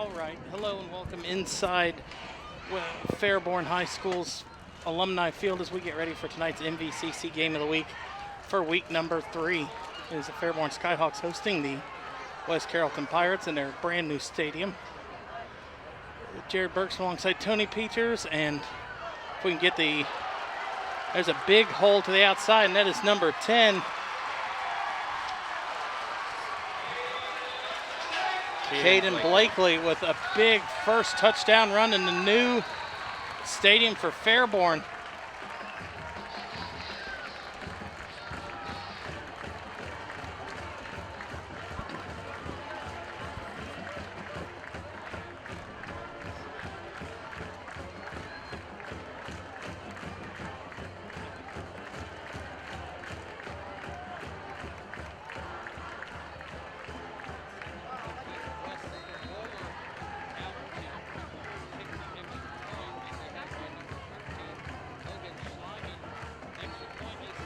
All right, hello and welcome inside Fairborn High School's alumni field as we get ready for tonight's MVCC game of the week for week number 3. It is the Fairborn Skyhawks hosting the West Carrollton Pirates in their brand new stadium. Jared Burks alongside Tony Peters, and if we can get there's a big hole to the outside, and that is number 10. Caden Blakely with a big first touchdown run in the new stadium for Fairborn.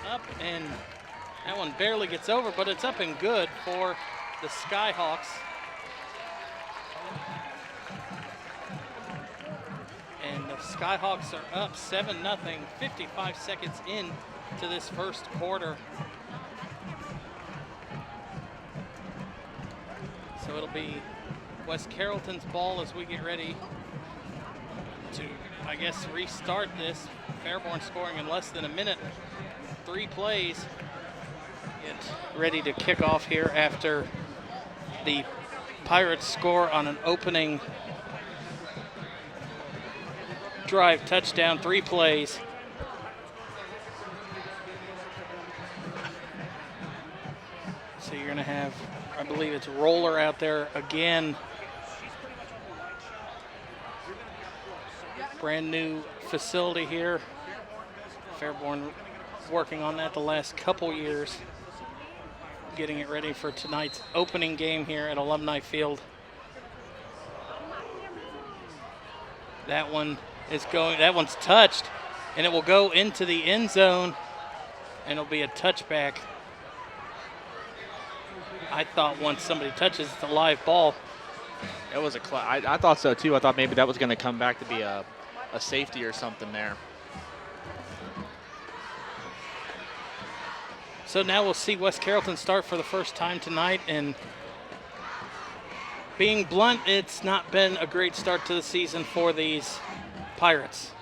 Up, and that one barely gets over, but it's up and good for the Skyhawks. And the Skyhawks are up 7-0, 55 seconds in to this first quarter. So it'll be West Carrollton's ball as we get ready to, I guess, restart this. Fairborn scoring in less than a minute. 3 plays. Get ready to kick off here after the Pirates score on an opening drive touchdown. 3 plays. So you're going to have, I believe it's Roller out there again. Brand new facility here. Fairborn working on that the last couple years, getting it ready for tonight's opening game here at Alumni Field. That one is going, that one's touched, and it will go into the end zone, and it'll be a touchback. I thought once somebody touches, it's a live ball. It was I thought so too. I thought maybe that was going to come back to be a safety or something there. So now we'll see West Carrollton start for the first time tonight, and being blunt, it's not been a great start to the season for these Pirates.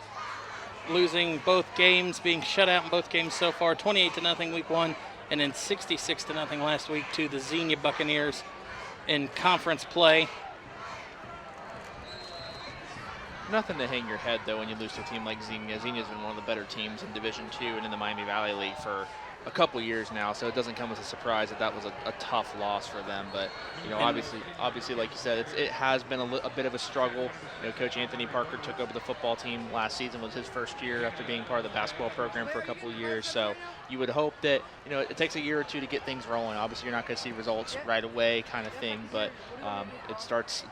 Losing both games, being shut out in both games so far, 28-0 week 1, and then 66-0 last week to the Xenia Buccaneers in conference play. Nothing to hang your head though when you lose to a team like Xenia. Xenia's been one of the better teams in Division II and in the Miami Valley League for a couple years now, so it doesn't come as a surprise that was a tough loss for them. But you know, obviously, like you said, it has been a bit of a struggle. You know, Coach Anthony Parker took over the football team last season. Was his first year after being part of the basketball program for a couple of years. So you would hope that, you know, it takes a year or two to get things rolling. Obviously, you're not going to see results right away, kind of thing. But it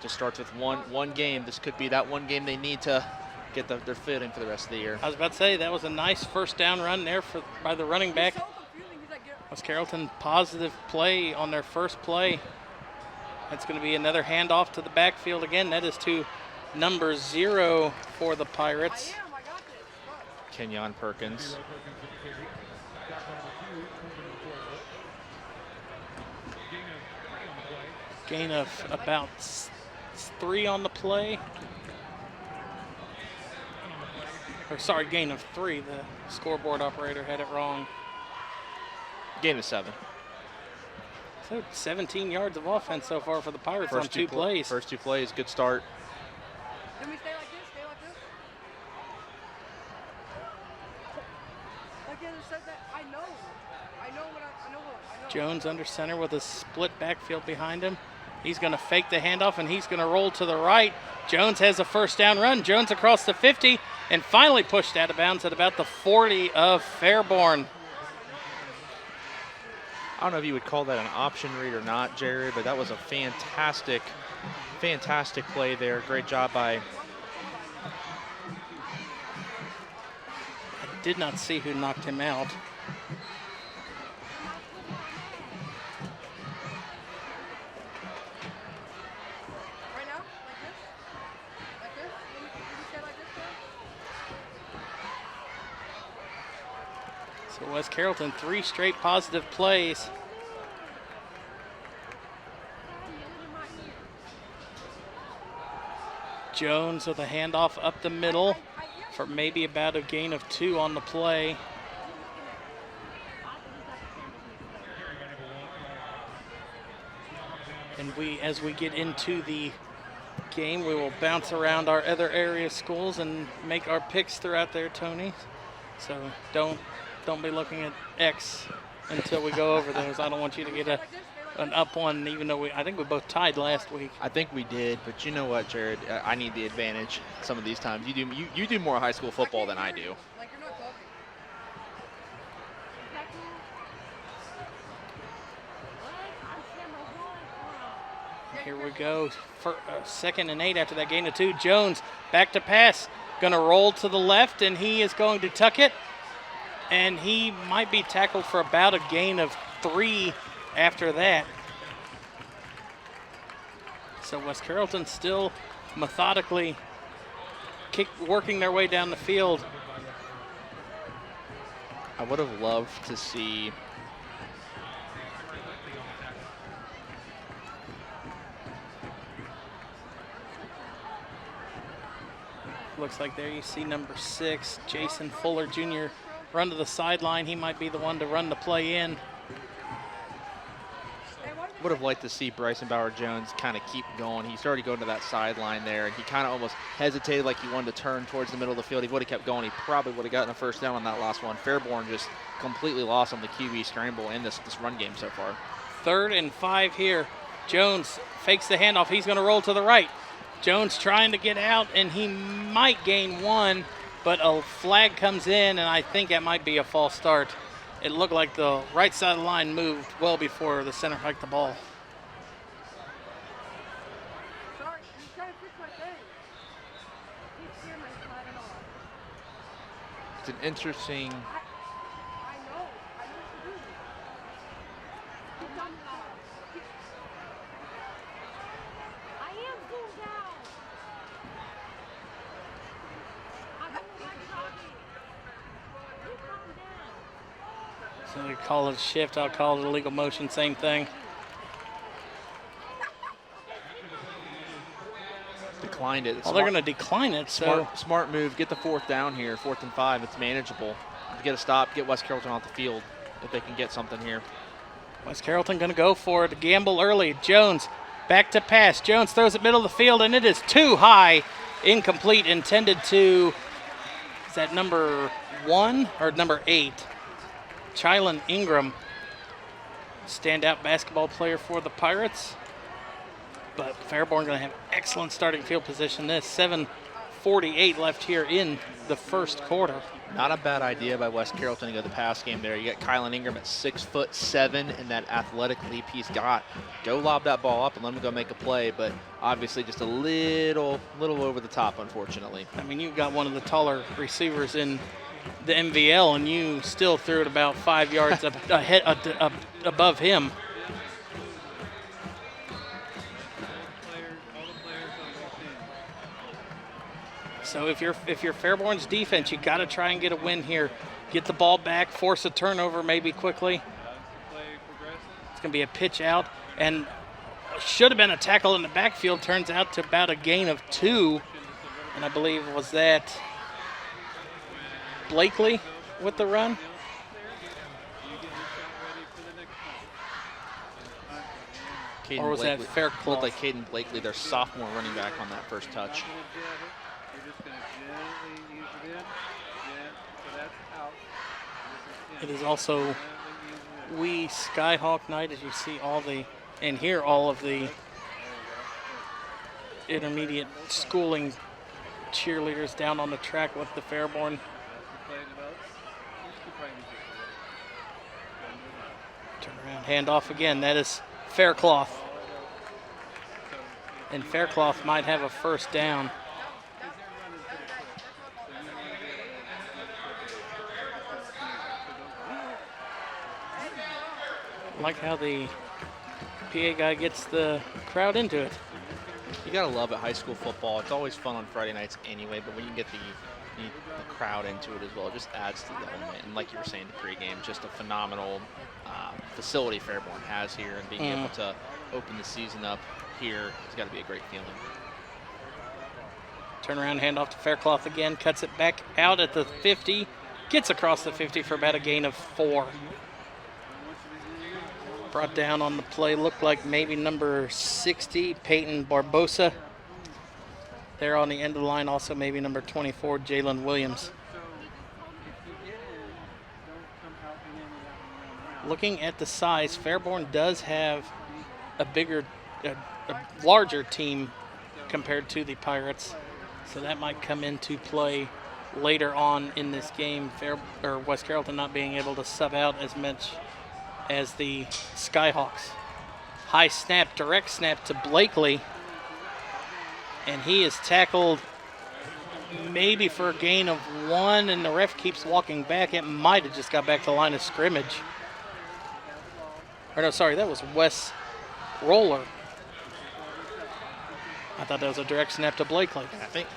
just starts with one game. This could be that one game they need to get their footing for the rest of the year. I was about to say that was a nice first down run there by the running back. West Carrollton positive play on their first play. That's going to be another handoff to the backfield again. That is to number 0 for the Pirates. Kenyon Perkins. Gain of about 3 on the play. Or sorry, gain of 3. The scoreboard operator had it wrong. Gain of 7. So 17 yards of offense so far for the Pirates on 2 plays. First 2 plays, good start. Can we stay like this? Stay like this? Like the other said that, I know. Jones under center with a split backfield behind him. He's going to fake the handoff, and he's going to roll to the right. Jones has a first down run. Jones across the 50 and finally pushed out of bounds at about the 40 of Fairborn. I don't know if you would call that an option read or not, Jared, but that was a fantastic play there. Great job by... I did not see who knocked him out. So West Carrollton, 3 straight positive plays. Jones with a handoff up the middle for maybe about a gain of 2 on the play. And as we get into the game, we will bounce around our other area schools and make our picks throughout there, Tony. So don't be looking at X until we go over those. I don't want you to get an up one, even though I think we both tied last week. I think we did, but you know what, Jared? I need the advantage some of these times. You do more high school football than I do. Like you're not talking. Here we go. For 2nd and 8 after that gain of 2. Jones back to pass. Going to roll to the left, and he is going to tuck it. And he might be tackled for about a gain of 3 after that. So West Carrollton still methodically working their way down the field. I would have loved to see Looks like there you see number 6, Jason Fuller Jr. run to the sideline. He might be the one to run the play in. would have liked to see Bryson Bauer-Jones kind of keep going. He started going to that sideline there, and he kind of almost hesitated like he wanted to turn towards the middle of the field. He would have kept going. He probably would have gotten a first down on that last one. Fairborn just completely lost on the QB scramble in this run game so far. 3rd and 5 here. Jones fakes the handoff. He's going to roll to the right. Jones trying to get out, and he might gain 1, but a flag comes in, and I think that might be a false start. It looked like the right side of the line moved well before the center hiked the ball. Sorry, you trying to fix my thing. Keep scaring my sliding off. It's an interesting. I know what to do. Keep coming out. I am cooled down. I'm doing my jogging. Keep calm down. So they call it a shift. I'll call it illegal motion. Same thing. Declined it. Well, they're going to decline it. So Smart move. Get the 4th down here. 4th and 5. It's manageable. Get a stop. Get West Carrollton off the field if they can get something here. West Carrollton going to go for it. Gamble early. Jones back to pass. Jones throws it middle of the field, and it is too high. Incomplete. Intended to, is that number 1 or number 8? Chylan Ingram, standout basketball player for the Pirates. But Fairborn going to have excellent starting field position. This 7:48 left here in the first quarter. Not a bad idea by West Carrollton to go the pass game there. You got Kylan Ingram at 6'7" and that athletic leap he's got. Go lob that ball up and let him go make a play, but obviously just a little over the top, unfortunately. I mean, you've got one of the taller receivers in the MVL, and you still threw it about 5 yards above him. So if you're Fairborn's defense, you got to try and get a win here. Get the ball back, force a turnover maybe quickly. It's going to be a pitch out, and should have been a tackle in the backfield. Turns out to about a gain of 2, and I believe was that Blakely with the run. Or was that Faircloth? Looked like Caden Blakely, their sophomore running back, on that first touch. It is also wee Skyhawk night, as you see all of the intermediate schooling cheerleaders down on the track with the Fairborn. Turn around, handoff again. That is Faircloth. And Faircloth might have a first down. I like how the PA guy gets the crowd into it. You gotta love it, high school football. It's always fun on Friday nights anyway, but when you get need the crowd into it as well. It just adds to the element. And like you were saying, the pregame, just a phenomenal facility Fairborn has here, and being able to open the season up here, it's got to be a great feeling. Turnaround handoff to Faircloth again, cuts it back out at the 50, gets across the 50 for about a gain of 4. Brought down on the play, looked like maybe number 60, Peyton Barbosa. There on the end of the line, also maybe number 24, Jalen Williams. Looking at the size, Fairborn does have a larger team compared to the Pirates. So that might come into play later on in this game. West Carrollton not being able to sub out as much as the Skyhawks. High snap, direct snap to Blakely. And he is tackled maybe for a gain of 1, and the ref keeps walking back. It might have just got back to the line of scrimmage. Or no, sorry, that was Wes Roller. I thought that was a direct snap to Blakely.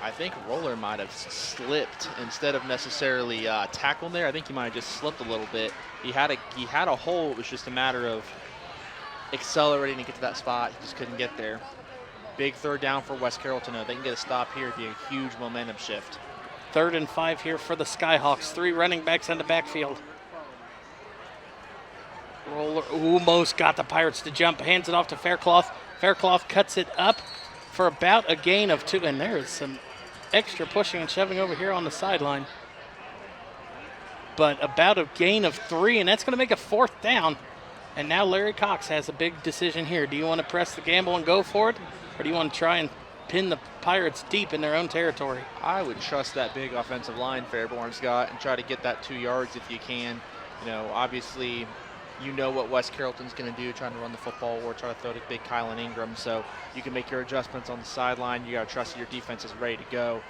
I think Roller might have slipped instead of necessarily tackled there. I think he might have just slipped a little bit. He had a hole. It was just a matter of accelerating to get to that spot. He just couldn't get there. Big third down for West Carrollton. They can get a stop here. It'd be a huge momentum shift. 3rd and 5 here for the Skyhawks. 3 running backs in the backfield. Roller almost got the Pirates to jump. Hands it off to Faircloth. Faircloth cuts it up for about a gain of 2. And there is some extra pushing and shoving over here on the sideline. But about a gain of 3, and that's going to make a 4th down. And now Larry Cox has a big decision here. Do you want to press the gamble and go for it? Or do you want to try and pin the Pirates deep in their own territory? I would trust that big offensive line Fairborn's got and try to get that 2 yards if you can. Obviously, you know what West Carrollton's going to do, trying to run the football or try to throw to big Kylan Ingram. So you can make your adjustments on the sideline. You got to trust that your defense is ready to go.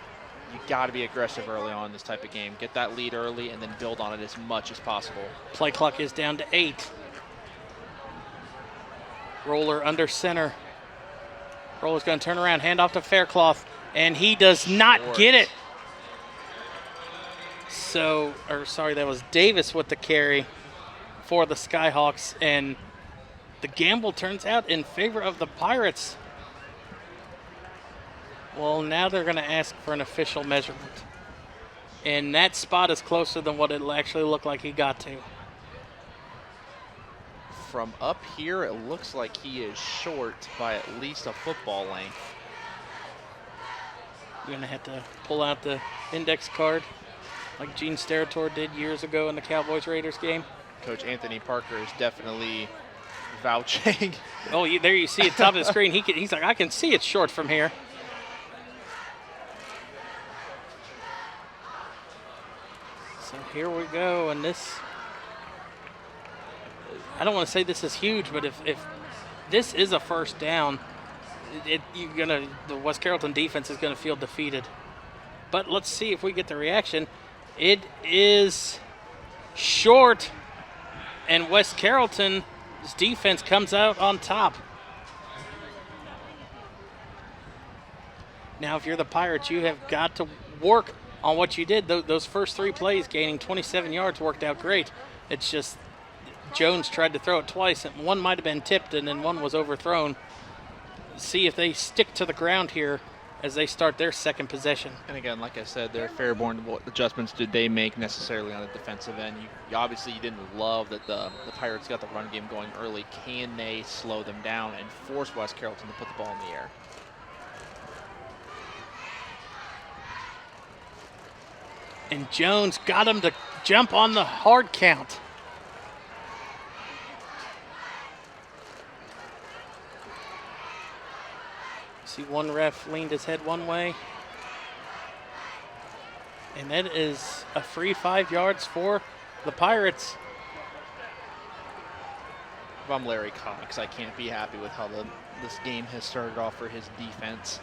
You got to be aggressive early on in this type of game. Get that lead early and then build on it as much as possible. Play clock is down to 8. Roller under center. Roller's going to turn around, hand off to Faircloth, and he does not get it. That was Davis with the carry for the Skyhawks, and the gamble turns out in favor of the Pirates. Well, now they're going to ask for an official measurement. And that spot is closer than what it actually looked like he got to. From up here, it looks like he is short by at least a football length. You're going to have to pull out the index card like Gene Steratore did years ago in the Cowboys-Raiders game. Coach Anthony Parker is definitely vouching. Oh, there you see at the top of the screen. He's like, I can see it's short from here. So here we go, and this, I don't want to say this is huge, but if this is a first down, the West Carrollton defense is going to feel defeated. But let's see if we get the reaction. It is short, and West Carrollton's defense comes out on top. Now, if you're the Pirates, you have got to work on what you did. Those first 3 plays, gaining 27 yards, worked out great. It's just Jones tried to throw it twice, and one might have been tipped, and then one was overthrown. See if they stick to the ground here as they start their second possession. And again, like I said, they're Fairborn. What adjustments did they make necessarily on the defensive end? You didn't love that the Pirates got the run game going early. Can they slow them down and force West Carrollton to put the ball in the air? And Jones got him to jump on the hard count. See, one ref leaned his head one way. And that is a free 5 yards for the Pirates. If I'm Larry Cox, I can't be happy with how this game has started off for his defense.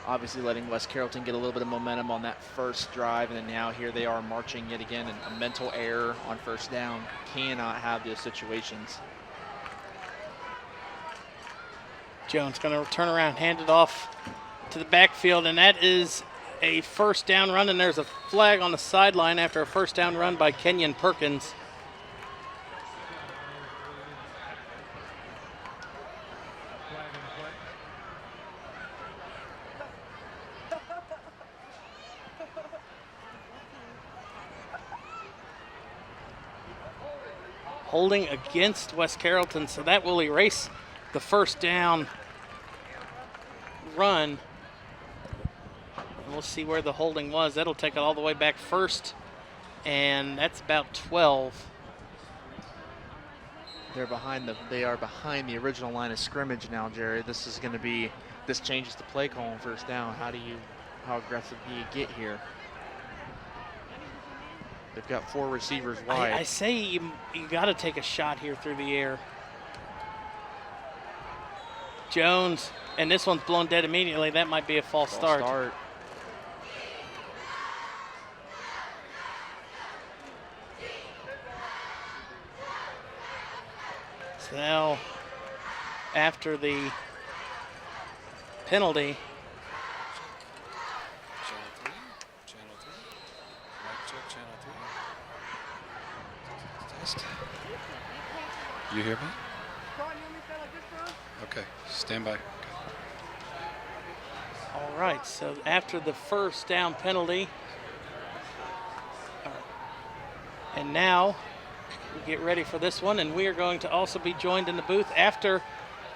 Obviously letting West Carrollton get a little bit of momentum on that first drive, and then now here they are marching yet again, and a mental error on first down. Cannot have those situations. Jones going to turn around, hand it off to the backfield, and that is a first down run, and there's a flag on the sideline after a first down run by Kenyon Perkins. Holding against West Carrollton, so that will erase the first down run. And we'll see where the holding was. That'll take it all the way back first, and that's about 12. They are behind the original line of scrimmage now, Jerry. This changes the play call on first down. How aggressive do you get here? They've got 4 receivers wide. I say you got to take a shot here through the air. Jones, and this one's blown dead immediately. That might be a false start. So now, after the penalty, You hear me? Okay, stand by. Okay. all right, so after the first down penalty, and now we get ready for this one, and we are going to also be joined in the booth after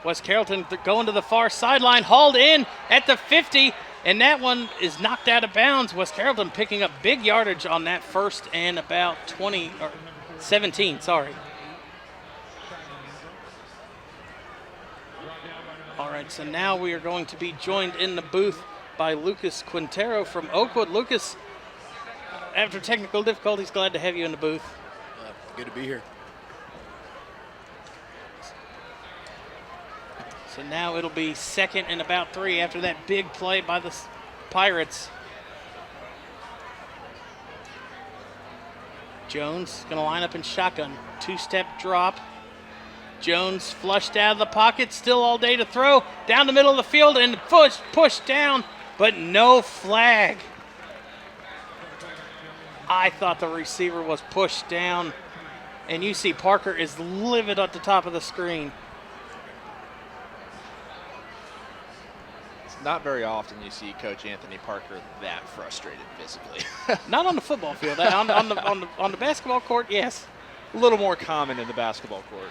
West Carrollton going to the far sideline, hauled in at the 50, and that one is knocked out of bounds. West Carrollton picking up big yardage on that first and about 17, sorry. All right, so now we are going to be joined in the booth by Lucas Quintero from Oakwood. Lucas, after technical difficulties, glad to have you in the booth. Good to be here. So now it'll be second and about 3 after that big play by the Pirates. Jones going to line up in shotgun. 2-step drop. Jones flushed out of the pocket, still all day to throw. Down the middle of the field and pushed down, but no flag. I thought the receiver was pushed down, and you see Parker is livid at the top of the screen. It's not very often you see Coach Anthony Parker that frustrated visibly. Not on the football field. on the basketball court, yes. A little more common in the basketball court.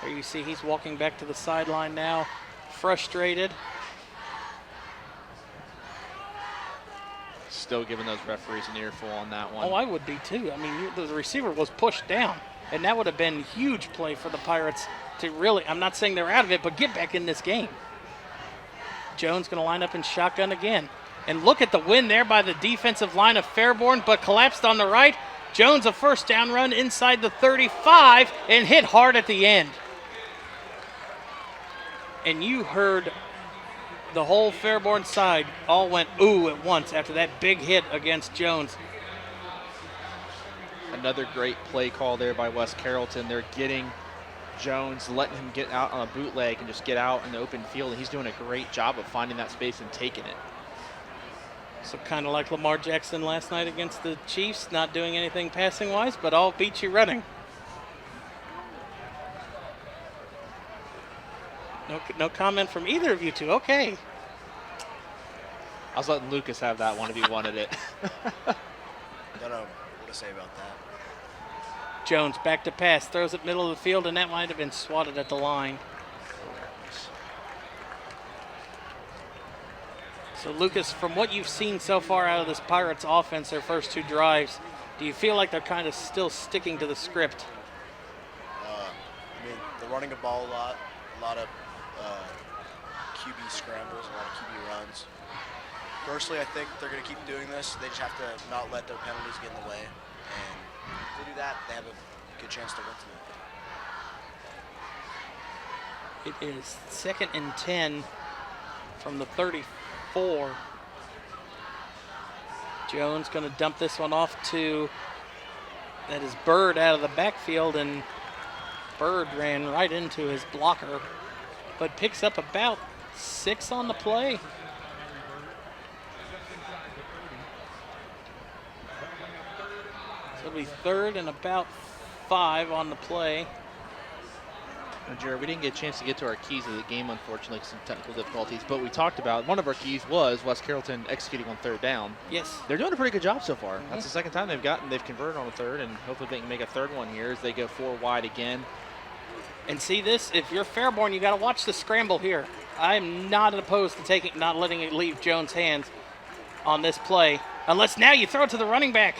There you see he's walking back to the sideline now, frustrated. Still giving those referees an earful on that one. Oh, I would be too. I mean, the receiver was pushed down, and that would have been huge play for the Pirates to really, I'm not saying they're out of it, but get back in this game. Jones going to line up in shotgun again. And look at the win there by the defensive line of Fairborn, but collapsed on the right. Jones, a first down run inside the 35 and hit hard at the end. And you heard the whole Fairborn side all went ooh at once after that big hit against Jones. Another great play call there by West Carrollton. They're getting Jones, letting him get out on a bootleg and just get out in the open field. And he's doing a great job of finding that space and taking it. So kind of like Lamar Jackson last night against the Chiefs, not doing anything passing-wise, but I'll beat you running. No comment from either of you two. Okay. I was letting Lucas have that one if he wanted it. Don't know what to say about that. Jones back to pass, throws it middle of the field, and that might have been swatted at the line. So, Lucas, from what you've seen so far out of this Pirates offense, their first 2 drives, do you feel like they're kind of still sticking to the script? I mean, they're running the ball a lot of QB scrambles, a lot of QB runs. Personally, I think they're going to keep doing this. They just have to not let their penalties get in the way. And if they do that, they have a good chance to win tonight. It is 2nd and 10 from the 34. Jones going to dump this one off to, that is Bird out of the backfield, and Bird ran right into his blocker, but picks up about 6 on the play. So it'll be 3rd and about 5 on the play. Now, Jared, we didn't get a chance to get to our keys of the game, unfortunately, some technical difficulties. But we talked about one of our keys was West Carrollton executing on 3rd down. Yes. They're doing a pretty good job so far. That's the second time they've converted on a 3rd, and hopefully they can make a 3rd one here as they go 4 wide again. And see this, if you're Fairborn, you got to watch the scramble here. I'm not opposed to not letting it leave Jones' hands on this play, unless now you throw it to the running back.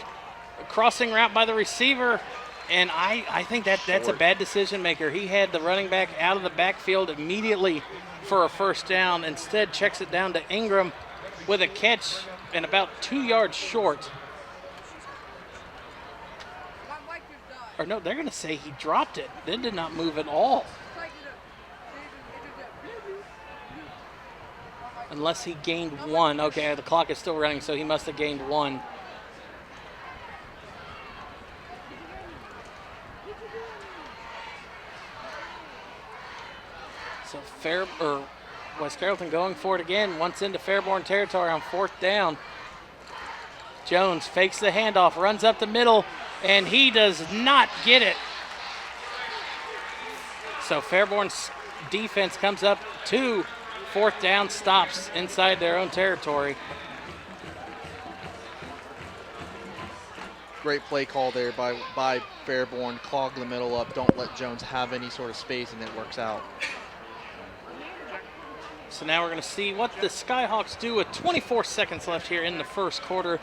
A crossing route by the receiver, and I think that's a bad decision maker. He had the running back out of the backfield immediately for a 1st down. Instead, checks it down to Ingram with a catch and about 2 yards short. Or no, they're going to say he dropped it. They did not move at all. Unless he gained 1. Okay, the clock is still running, so he must have gained 1. So West Carrollton going for it again. Once into Fairborn territory on 4th down. Jones fakes the handoff, runs up the middle, and he does not get it. So Fairborn's defense comes up to 4th down stops inside their own territory. Great play call there by Fairborn. Clog the middle up. Don't let Jones have any sort of space, and it works out. So now we're going to see what the Skyhawks do with 24 seconds left here in the 1st quarter.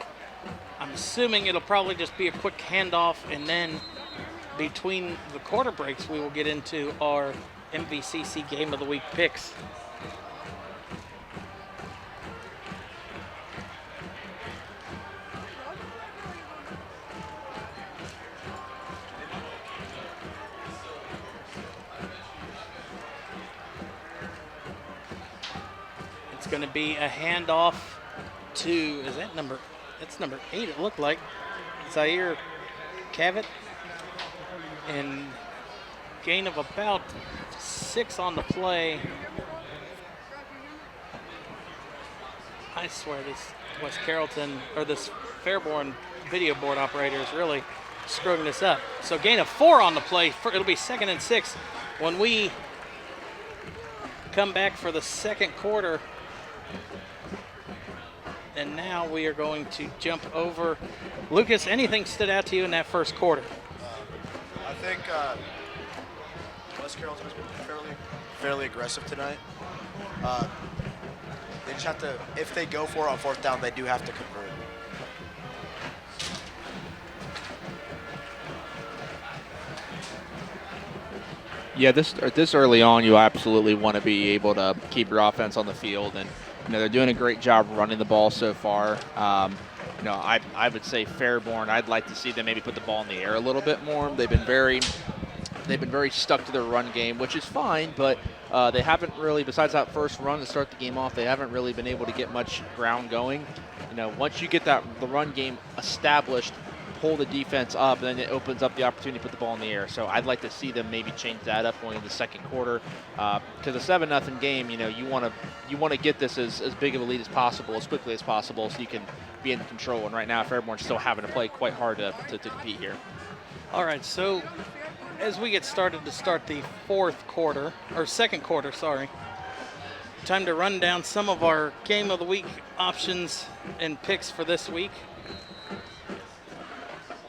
I'm assuming it'll probably just be a quick handoff, and then between the quarter breaks, we will get into our MVCC Game of the Week picks. It's going to be a handoff to, it's number 8 it looked like, Zaire Cavett, and gain of about 6 on the play. I swear this West Carrollton, or this Fairborn video board operator is really screwing this up. So gain of 4 on the play. It'll be 2nd and 6 when we come back for the 2nd quarter. And now we are going to jump over. Lucas, anything stood out to you in that 1st quarter? I think West Carrollton has been fairly aggressive tonight. They just have to, if they go for it on 4th down, they do have to convert. Yeah, this early on, you absolutely want to be able to keep your offense on the field, and they're doing a great job running the ball so far. I would say Fairborn, I'd like to see them maybe put the ball in the air a little bit more. They've been very stuck to their run game, which is fine, but they haven't really, besides that first run to start the game off, they haven't really been able to get much ground going. Once you get the run game established, pull the defense up, and then it opens up the opportunity to put the ball in the air. So I'd like to see them maybe change that up going into the 2nd quarter. Because a 7-0 game, you want to get this as big of a lead as possible, as quickly as possible, so you can be in control. And right now, Fairborn's still having to play quite hard to compete here. All right, so as we get started to start the 2nd quarter, sorry. Time to run down some of our Game of the Week options and picks for this week.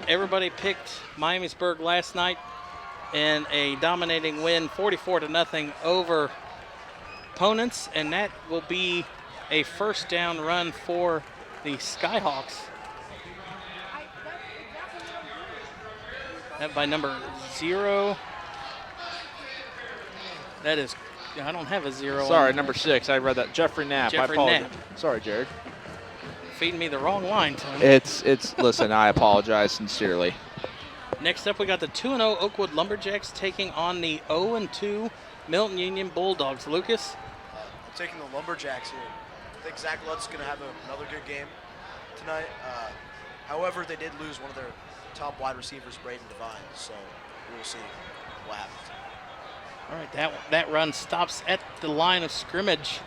Everybody picked Miamisburg last night in a dominating win, 44-0 over opponents, and that will be a 1st down run for the Skyhawks. That by number 0. That is, I don't have a 0. Sorry, number 6. I read that. Jeffrey Knapp. Jeffrey I apologize. Knapp. Sorry, Jared. Feeding me the wrong line, Tony. Listen, I apologize sincerely. Next up, we got the 2-0 Oakwood Lumberjacks taking on the 0-2 Milton Union Bulldogs. Lucas? I'm taking the Lumberjacks here. I think Zach Lutt's going to have another good game tonight. However, they did lose one of their top wide receivers, Braden Devine, so we'll see what happens. All right, that run stops at the line of scrimmage.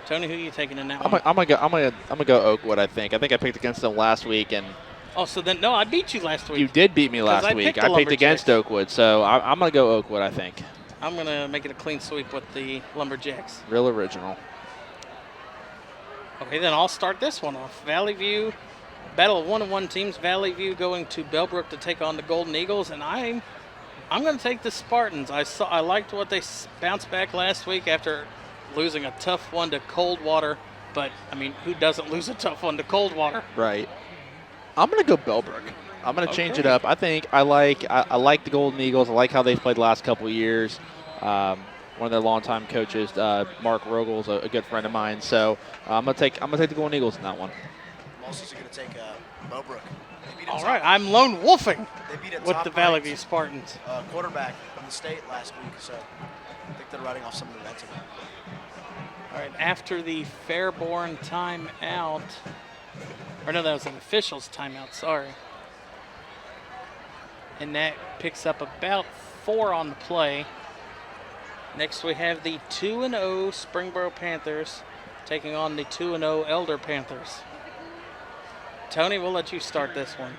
Tony, who are you taking in that one? I'm gonna go Oakwood. I think I picked against them last week, and Oh, so then, no, I beat you last week. You did beat me last I week. picked the I picked against Lumberjacks. Oakwood, so I'm going to go Oakwood, I think. I'm going to make it a clean sweep with the Lumberjacks. Real original. Okay, then I'll start this one off. Valley View, battle of 1-1 teams. Valley View going to Bellbrook to take on the Golden Eagles, and I'm going to take the Spartans. I liked what they bounced back last week after losing a tough one to Coldwater, but I mean, who doesn't lose a tough one to Coldwater? Right. I'm going to go Bellbrook. I'm going to change it Okay. up. I think I like the Golden Eagles. I like how they've played the last couple of years. One of their longtime coaches, Mark Rogel's a good friend of mine. So I'm gonna take the Golden Eagles in that one. I'm also going to take Bowbrook. They beat a All top- right, I'm lone wolfing They beat a with the Valley top-ranked, View Spartans. quarterback from the state last week, so I think they're riding off some momentum. All right, after the Fairborn timeout, or no, that was an official's timeout, sorry. And that picks up about 4 on the play. Next we have the 2-0 Springboro Panthers taking on the 2-0 Elder Panthers. Tony, we'll let you start this one.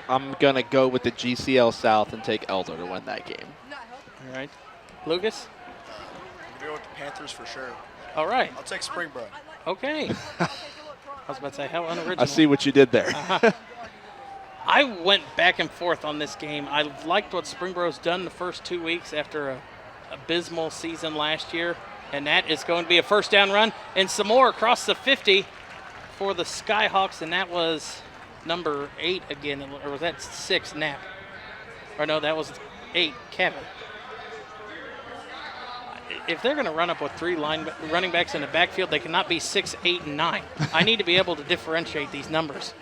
I'm gonna go with the GCL South and take Elder to win that game. All right. Lucas? I'm going to go with the Panthers for sure. All right. I'll take Springboro. Okay. I was about to say, how unoriginal. I see what you did there. I went back and forth on this game. I liked what Springboro's done the first 2 weeks after a abysmal season last year, and that is going to be a first down run and some more across the 50 for the Skyhawks, and that was number 8 again, or was that 6, Knapp? Or no, that was 8, Kevin. If they're going to run up with 3 running backs in the backfield, they cannot be 6, 8, and 9. I need to be able to differentiate these numbers.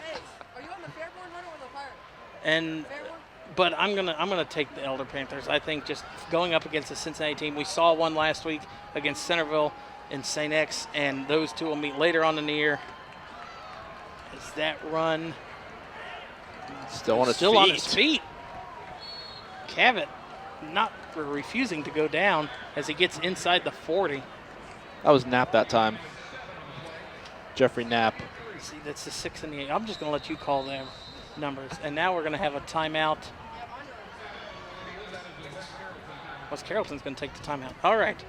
Are you on the Fairborn run or the Fire? And but I'm gonna take the Elder Panthers. I think just going up against the Cincinnati team, we saw one last week against Centerville and St. X, and those two will meet later on in the year. Is that run Still on his still feet. on his feet? Cavett not refusing to go down as he gets inside the 40. That was Knapp that time. Jeffrey Knapp. See, that's the 6 and the 8. I'm just gonna let you call them numbers. And now we're gonna have a timeout. West Carrollton's gonna take the timeout. All right.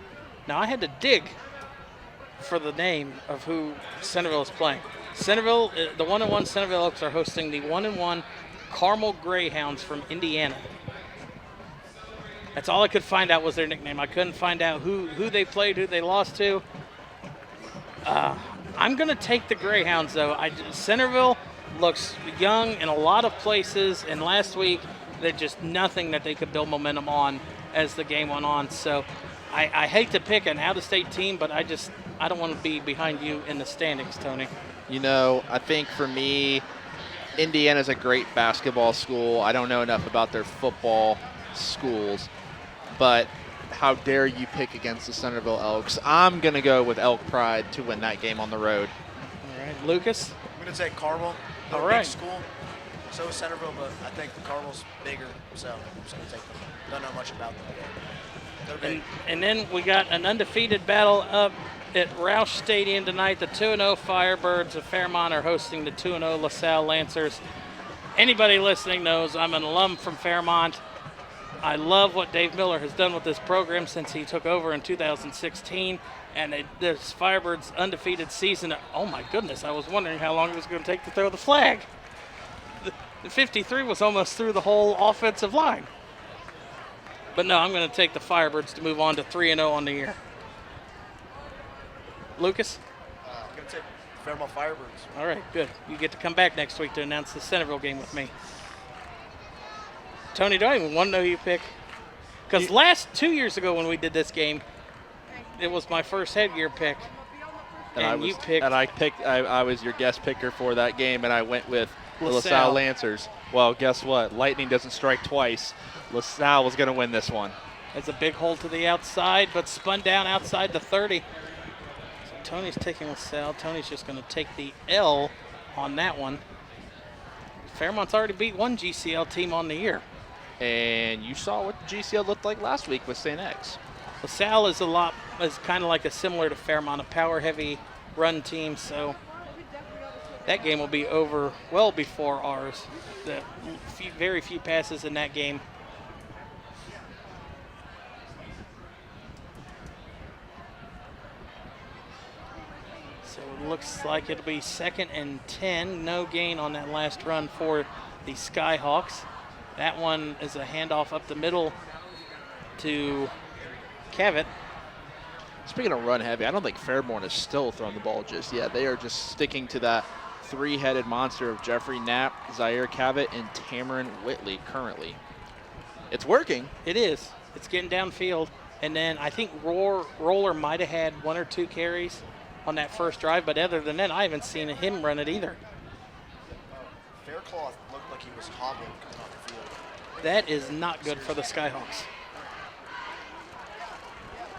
Now I had to dig for the name of who Centerville is playing. Centerville, the 1-1 Centerville Oaks are hosting the 1-1 Carmel Greyhounds from Indiana. That's all I could find out was their nickname. I couldn't find out who they played, who they lost to. I'm going to take the Greyhounds, though. Centerville looks young in a lot of places, and last week, there's just nothing that they could build momentum on as the game went on. So I hate to pick an out-of-state team, but I don't want to be behind you in the standings, Tony. You know, I think for me, Indiana's a great basketball school. I don't know enough about their football schools, but how dare you pick against the Centerville Elks? I'm going to go with Elk Pride to win that game on the road. All right, Lucas? I'm going to take Carmel. They're All a right. big school. So is Centerville, but I think the Carmel's bigger, so I'm just going to take them. Don't know much about them. They're big. And then we got an undefeated battle up at Roush Stadium tonight. The 2-0 Firebirds of Fairmont are hosting the 2-0 LaSalle Lancers. Anybody listening knows I'm an alum from Fairmont. I love what Dave Miller has done with this program since he took over in 2016. And this Firebirds undefeated season, oh my goodness, I was wondering how long it was going to take to throw the flag. The 53 was almost through the whole offensive line. But no, I'm going to take the Firebirds to move on to 3-0 on the year. Lucas? I'm going to take Fairmont Firebirds. All right, good. You get to come back next week to announce the Centerville game with me. Tony, do I even want to know who you pick? Because 2 years ago when we did this game, it was my first headgear pick. And you picked I was your guest picker for that game, and I went with the LaSalle. LaSalle Lancers. Well, guess what? Lightning doesn't strike twice. LaSalle was going to win this one. It's a big hole to the outside, but spun down outside the 30. So Tony's taking LaSalle. Tony's just going to take the L on that one. Fairmont's already beat one GCL team on the year. And you saw what the GCL looked like last week with St. X. LaSalle is kind of like similar to Fairmont, a power-heavy run team. So that game will be over well before ours. Very few passes in that game. So it looks like it'll be 2nd and 10. No gain on that last run for the Skyhawks. That one is a handoff up the middle to Cavett. Speaking of run heavy, I don't think Fairborn is still throwing the ball just yet. They are just sticking to that three-headed monster of Jeffrey Knapp, Zaire Cavett, and Tamarin Whitley currently. It's working. It is. It's getting downfield. And then I think Roller might have had 1 or 2 carries on that first drive, but other than that, I haven't seen him run it either. Faircloth looked like he was hobbling coming off the field. That is not good for the Skyhawks.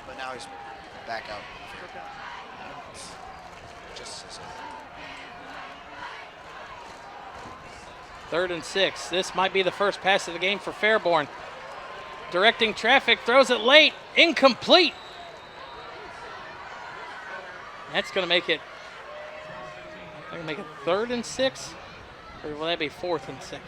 But now he's back out. Just as 3rd and 6. This might be the first pass of the game for Fairborn. Directing traffic, throws it late, incomplete. That's going to make it. They're going to make it 3rd and 6, or will that be 4th and 6?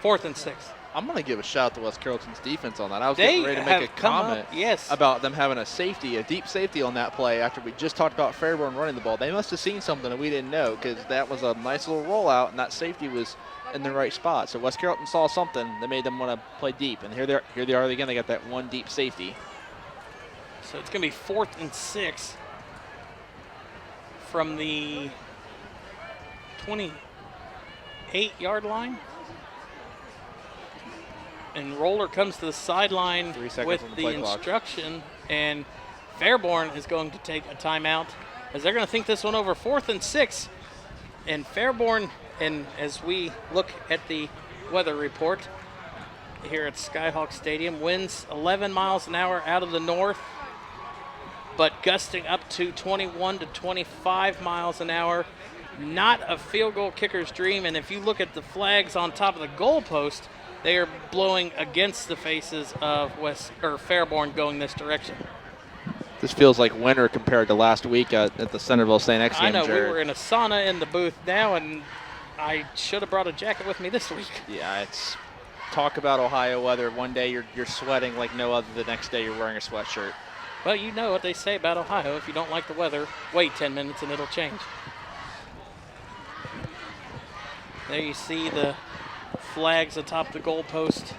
4th and 6. I'm going to give a shout to West Carrollton's defense on that. I was They getting ready to make a have come comment up, yes. about them having a safety, a deep safety on that play after we just talked about Fairborn running the ball. They must have seen something that we didn't know, because that was a nice little rollout, and that safety was in the right spot. So West Carrollton saw something that made them want to play deep, and here they are again. They got that one deep safety. So it's going to be 4th and 6 from the 28-yard line. And Roller comes to the sideline 3 seconds with on the the play clock. instruction, and Fairborn is going to take a timeout as they're going to think this one over. 4th and 6, and Fairborn, and as we look at the weather report here at Skyhawk Stadium, winds 11 miles an hour out of the north, but gusting up to 21 to 25 miles an hour. Not a field goal kicker's dream, and if you look at the flags on top of the goalpost, they are blowing against the faces of Fairborn going this direction. This feels like winter compared to last week at the Centerville St. X game. I know, Jared. we were in a sauna in the booth now, and I should have brought a jacket with me this week. Yeah, it's talk about Ohio weather. One day you're sweating like no other. The next day you're wearing a sweatshirt. Well, you know what they say about Ohio. If you don't like the weather, wait 10 minutes and it'll change. There you see the flags atop the goalpost.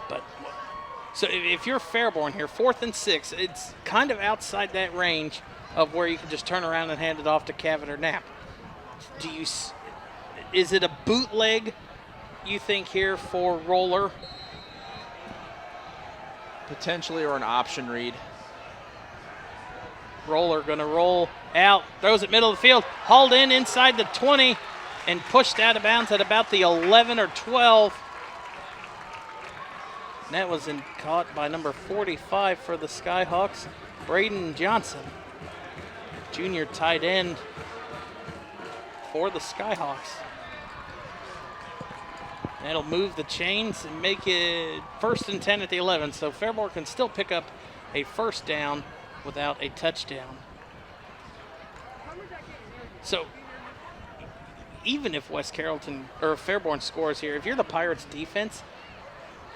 But so if you're Fairborn here, 4th and 6, it's kind of outside that range of where you can just turn around and hand it off to Cavett or Knapp. Is it a bootleg, you think, here for Roller? Potentially, or an option read. Roller going to roll out, throws it middle of the field, hauled in inside the 20, and pushed out of bounds at about the 11 or 12. And that was caught by number 45 for the Skyhawks, Braden Johnson, junior tight end for the Skyhawks. That'll move the chains and make it 1st and 10 at the 11. So Fairborn can still pick up a first down without a touchdown. So even if West Carrollton or Fairborn scores here, if you're the Pirates defense,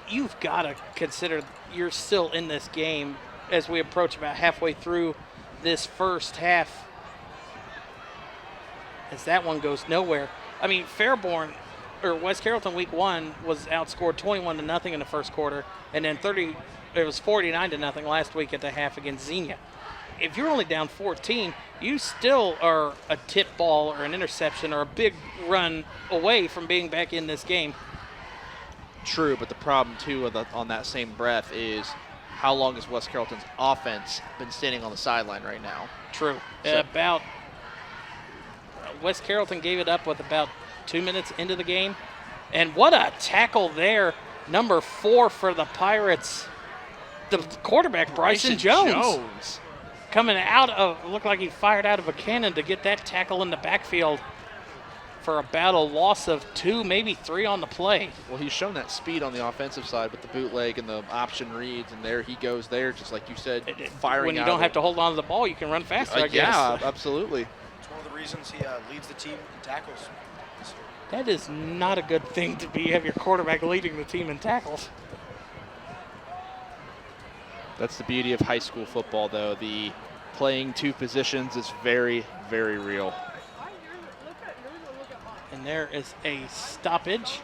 you've got to consider you're still in this game as we approach about halfway through this first half, as that one goes nowhere. I mean, West Carrollton week 1 was outscored 21-0 in the first quarter, and then it was 49-0 last week at the half against Xenia. If you're only down 14, you still are a tip ball or an interception or a big run away from being back in this game. True, but the problem too on that same breath is how long has West Carrollton's offense been standing on the sideline right now? True. So, West Carrollton gave it up with about 2 minutes into the game. And what a tackle there. Number 4 for the Pirates. The quarterback, Bryson Jones. Coming looked like he fired out of a cannon to get that tackle in the backfield for about a loss of 2, maybe 3 on the play. Well, he's shown that speed on the offensive side with the bootleg and the option reads, and there he goes there, just like you said, firing out. When you don't have to hold on to the ball, you can run faster, I guess. Yeah, absolutely. reasons he leads the team in tackles this year. That is not a good thing to be have your quarterback leading the team in tackles. That's the beauty of high school football, though. The playing two positions is very, very real. And there is a stoppage.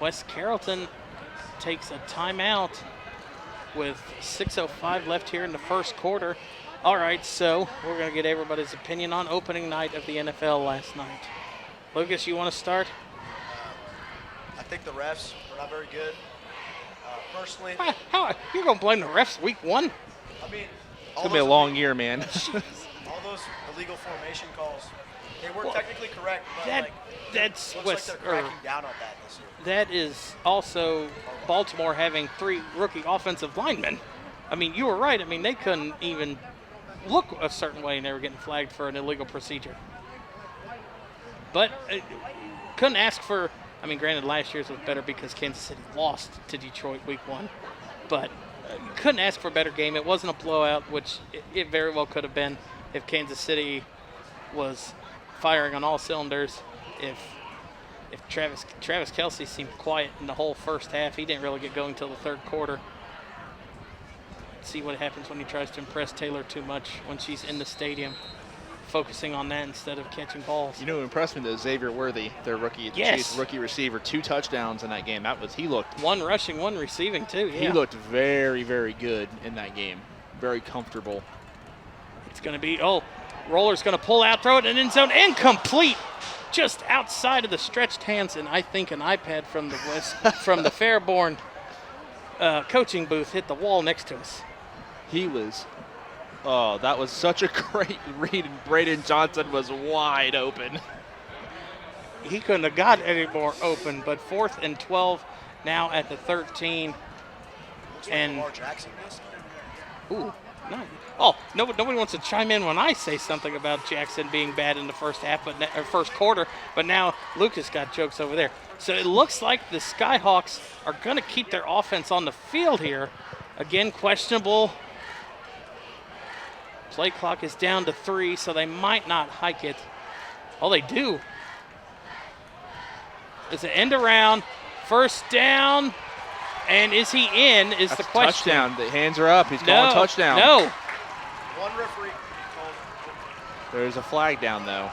West Carrollton takes a timeout with 6:05 left here in the first quarter. All right, so we're going to get everybody's opinion on opening night of the NFL last night. Lucas, you want to start? I think the refs were not very good. Personally, How you're going to blame the refs week 1? I mean, It's going to be a long year, man. all those illegal formation calls, they weren't technically correct, but That's looks what's like they're cracking down on that this year. that is also Baltimore having 3 rookie offensive linemen. I mean, you were right. I mean, they couldn't even look a certain way and they were getting flagged for an illegal procedure. But couldn't ask for, I mean, granted last year's was better because Kansas City lost to Detroit week 1, but couldn't ask for a better game. It wasn't a blowout, which it very well could have been if Kansas City was firing on all cylinders. If Travis Kelce seemed quiet in the whole first half, he didn't really get going until the third quarter. See what happens when he tries to impress Taylor too much when she's in the stadium, focusing on that instead of catching balls. You know who impressed me, though? Xavier Worthy, their rookie, Chiefs rookie receiver, 2 touchdowns in that game. He looked 1 rushing, 1 receiving too. Yeah. He looked very, very good in that game. Very comfortable. It's going to be, Roller's going to pull out, throw it in end zone, incomplete. Just outside of the stretched hands, and I think an iPad from the from the Fairborn coaching booth hit the wall next to us. That was such a great read, and Braden Johnson was wide open. He couldn't have got any more open, but 4th and 12 now at the 13. And Lamar Jackson missed. Ooh, no. Oh, nobody wants to chime in when I say something about Jackson being bad in the first half, first quarter, but now Lucas got jokes over there. So it looks like the Skyhawks are going to keep their offense on the field here. Again, questionable. Play clock is down to 3, so they might not hike it. Oh, they do. It's an end around, first down, and is he in is the question. Touchdown. The hands are up. He's calling touchdown. No. One referee called. There's a flag down, though,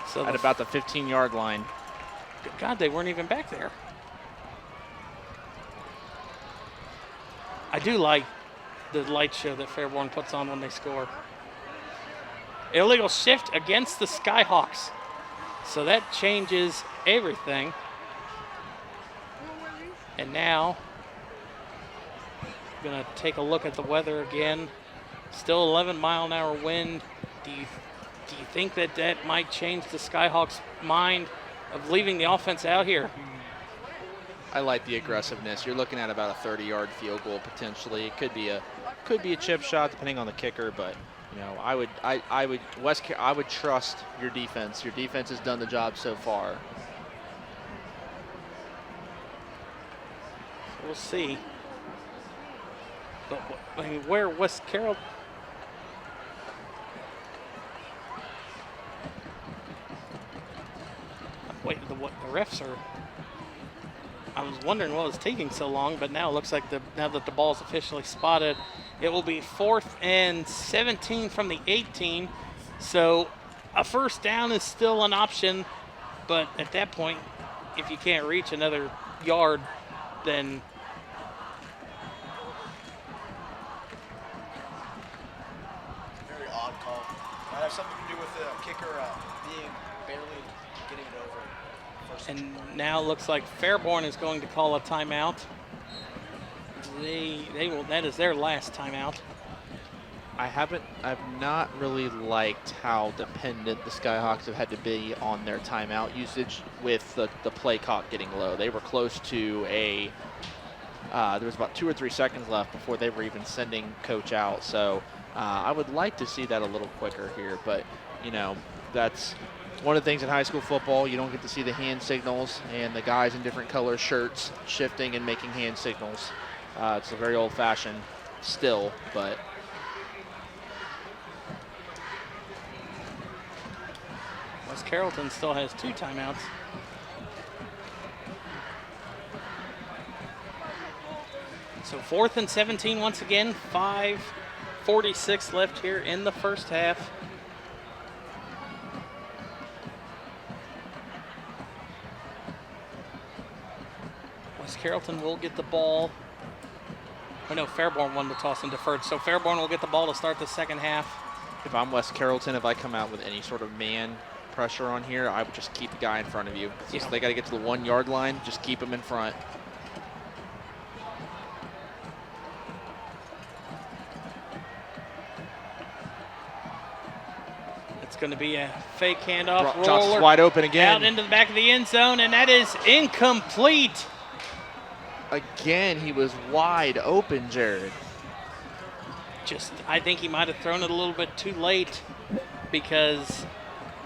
So at about the 15-yard line. God, they weren't even back there. I do like the light show that Fairborn puts on when they score. Illegal shift against the Skyhawks. So that changes everything. And now, going to take a look at the weather again. Still 11-mile-an-hour wind. Do you think that might change the Skyhawks' mind of leaving the offense out here? I like the aggressiveness. You're looking at about a 30-yard field goal potentially. It could be a chip shot depending on the kicker, but you know, I would trust your defense. Your defense has done the job so far. We'll see. But I mean, where West Carrollton? Wait, the refs are. I was wondering what was taking so long, but now it looks like now that the ball is officially spotted, it will be 4th and 17 from the 18. So a first down is still an option, but at that point, if you can't reach another yard, then Very odd call. Might have something to do with the kicker being barely getting it over. and now it looks like Fairborn is going to call a timeout. They will. That is their last timeout. I've not really liked how dependent the Skyhawks have had to be on their timeout usage with the play clock getting low. They were close to there was about 2 or 3 seconds left before they were even sending coach out. So I would like to see that a little quicker here, but you know, that's one of the things in high school football. You don't get to see the hand signals and the guys in different color shirts shifting and making hand signals. It's a very old-fashioned still, but West Carrollton still has 2 timeouts. So 4th and 17 once again. 5:46 left here in the first half. West Carrollton will get the ball. I know Fairborn won the toss and deferred, so Fairborn will get the ball to start the second half. If I'm West Carrollton, if I come out with any sort of man pressure on here, I would just keep the guy in front of you. Yeah. They got to get to the 1 yard line. Just keep him in front. It's going to be a fake handoff. Johnson's Roller wide open again. out into the back of the end zone, and that is incomplete. Again, he was wide open, Jared. I think he might have thrown it a little bit too late because,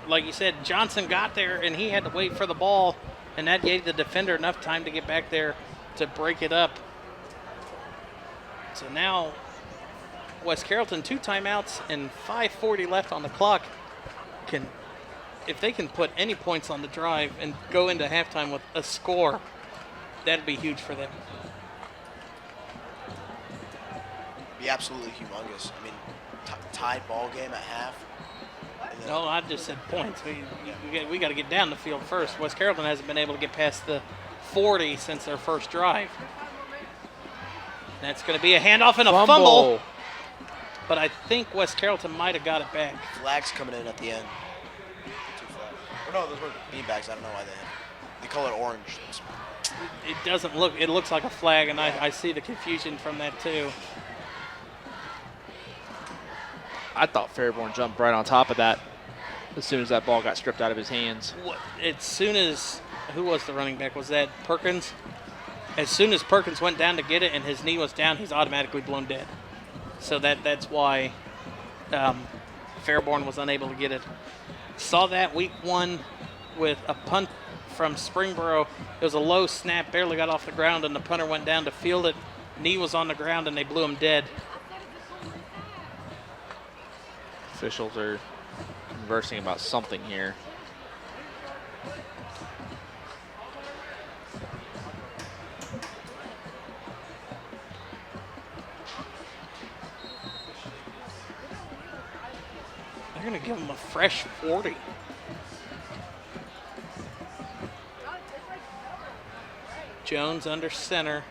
like you said, Johnson got there and he had to wait for the ball, and that gave the defender enough time to get back there to break it up. So now West Carrollton 2 timeouts and 5:40 left on the clock. If they can put any points on the drive and go into halftime with a score, that'd be huge for them. Be absolutely humongous. I mean, tied ball game at half. No, I just said points. We got to get down the field first. West Carrollton hasn't been able to get past the 40 since their first drive. That's going to be a handoff and a fumble. But I think West Carrollton might have got it back. Flags coming in at the end. 2 flags. Or no, those were beanbags. I don't know why they call it orange. It doesn't look. It looks like a flag, and I see the confusion from that too. I thought Fairborn jumped right on top of that as soon as that ball got stripped out of his hands. As soon as, who was the running back? Was that Perkins? As soon as Perkins went down to get it and his knee was down, he's automatically blown dead. So that's why Fairborn was unable to get it. Saw that week 1 with a punt from Springboro. It was a low snap, barely got off the ground, and the punter went down to field it. Knee was on the ground, and they blew him dead. Officials are conversing about something here. They're going to give him a fresh 40. Jones under center.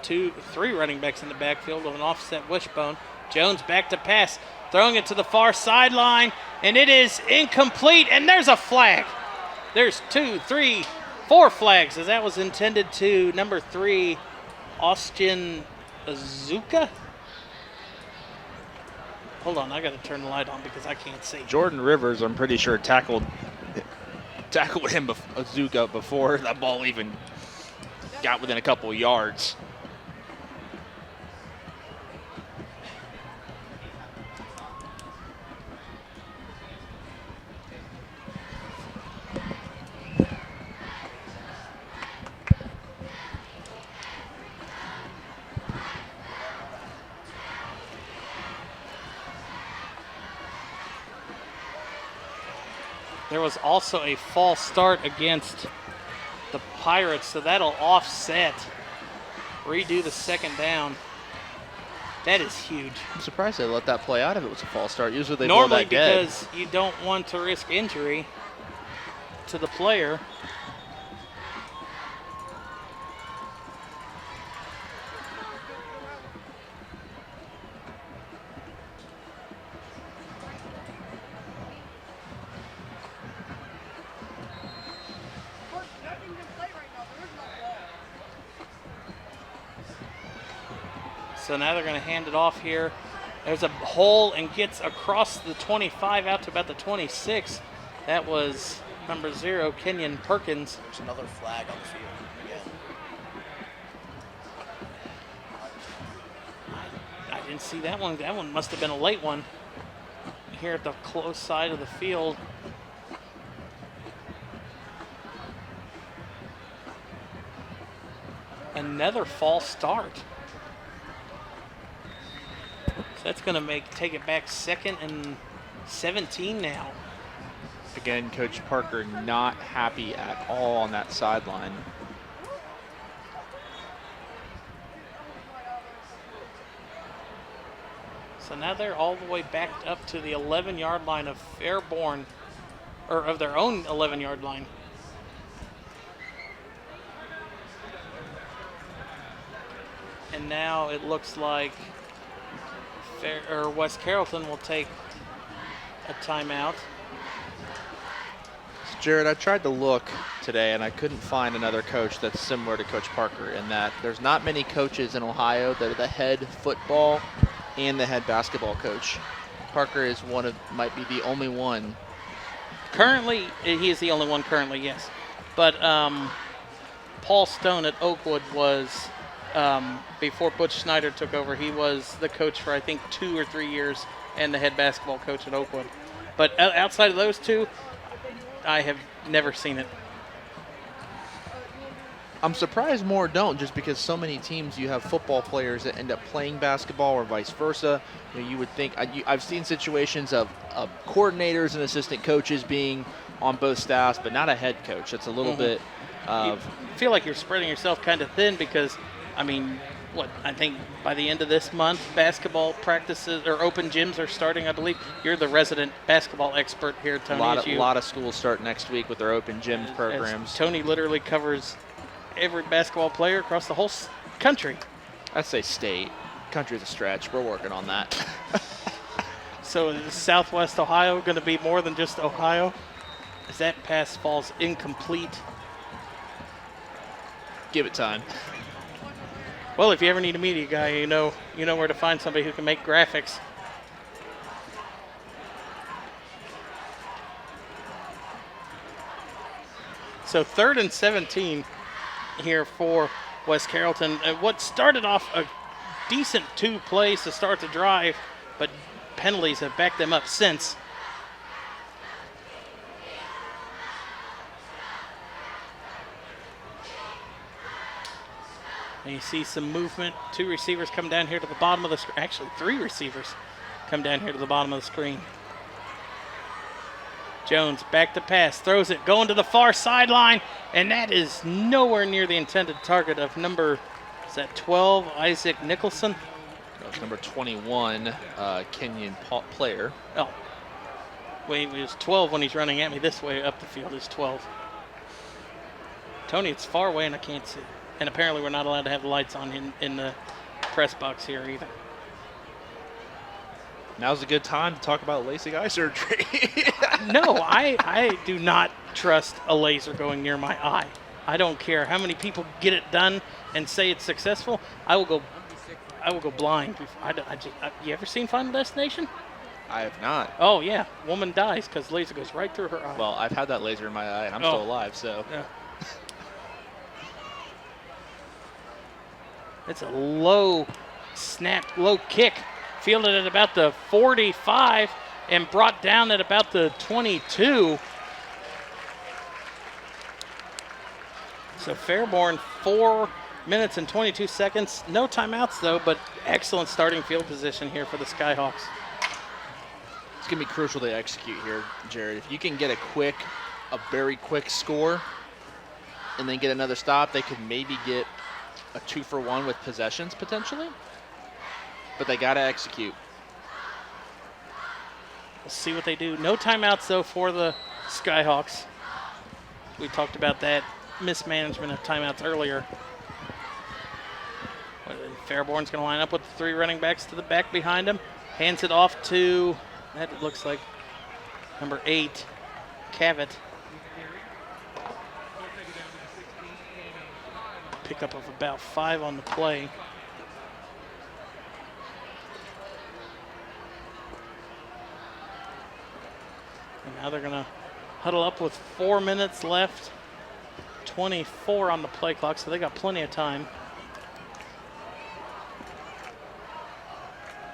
3 running backs in the backfield with an offset wishbone. Jones back to pass, throwing it to the far sideline, and it is incomplete, and there's a flag. There's 2, 3, 4 flags, as that was intended to number 3, Austin Azuka. Hold on, I got to turn the light on because I can't see. Jordan Rivers, I'm pretty sure, tackled him, Azuka, before that ball even got within a couple of yards. There was also a false start against the Pirates, so that'll offset. Redo the second down. That is huge. I'm surprised they let that play out if it was a false start. Usually they Normally, blow that dead. because you don't want to risk injury to the player. So now they're going to hand it off here. There's a hole and gets across the 25 out to about the 26. That was number 0, Kenyon Perkins. There's another flag on the field again. I didn't see that one. That one must have been a late one here at the close side of the field. Another false start. So that's going to take it back 2nd and 17 now. Again, Coach Parker not happy at all on that sideline. So now they're all the way backed up to the 11-yard line of Fairborn, or of their own 11-yard line. And now it looks like West Carrollton will take a timeout. Jared, I tried to look today, and I couldn't find another coach that's similar to Coach Parker in that there's not many coaches in Ohio that are the head football and the head basketball coach. Parker is might be the only one. Currently, he is the only one currently, yes. But Paul Stone at Oakwood was, before Butch Snyder took over, he was the coach for, I think, 2 or 3 years and the head basketball coach at Oakwood. But outside of those two, I have never seen it. I'm surprised more don't, just because so many teams you have football players that end up playing basketball or vice versa. You would think I've seen situations of coordinators and assistant coaches being on both staffs, but not a head coach. That's a little bit of. You feel like you're spreading yourself kind of thin because, I mean, I think by the end of this month, basketball practices or open gyms are starting, I believe. You're the resident basketball expert here, Tony. A lot of schools start next week with their open gym programs. Tony literally covers every basketball player across the whole country. I'd say state. Country's a stretch. We're working on that. So is Southwest Ohio going to be more than just Ohio? As that pass falls incomplete. Give it time. Well, if you ever need a media guy, you know where to find somebody who can make graphics. So 3rd and 17 here for West Carrollton. What started off a decent 2 plays to start the drive, but penalties have backed them up since. And you see some movement. 2 receivers come down here to the bottom of the screen. Actually, 3 receivers come down here to the bottom of the screen. Jones back to pass, throws it, going to the far sideline, and that is nowhere near the intended target of number, is that 12, Isaac Nicholson? No, it's number 21, Kenyan player. Oh, wait, it was 12 when he's running at me this way up the field. It's 12. Tony, it's far away and I can't see. And apparently we're not allowed to have the lights on in the press box here either. Now's a good time to talk about LASIK eye surgery. No, I do not trust a laser going near my eye. I don't care how many people get it done and say it's successful. I will go blind. You ever seen Final Destination? I have not. Oh yeah, woman dies because laser goes right through her eye. Well, I've had that laser in my eye and I'm still alive, so. Yeah. It's a low snap, low kick. Fielded at about the 45 and brought down at about the 22. So Fairborn, 4 minutes and 22 seconds. No timeouts though, but excellent starting field position here for the Skyhawks. It's going to be crucial to execute here, Jared. If you can get a very quick score and then get another stop, they could maybe get a 2-for-1 with possessions potentially. But they got to execute. We'll see what they do. No timeouts, though, for the Skyhawks. We talked about that mismanagement of timeouts earlier. Fairborn's going to line up with the 3 running backs to the back behind him. Hands it off to, that looks like number 8, Cavett. Pickup of about 5 on the play. And now they're going to huddle up with 4 minutes left. 24 on the play clock, so they got plenty of time.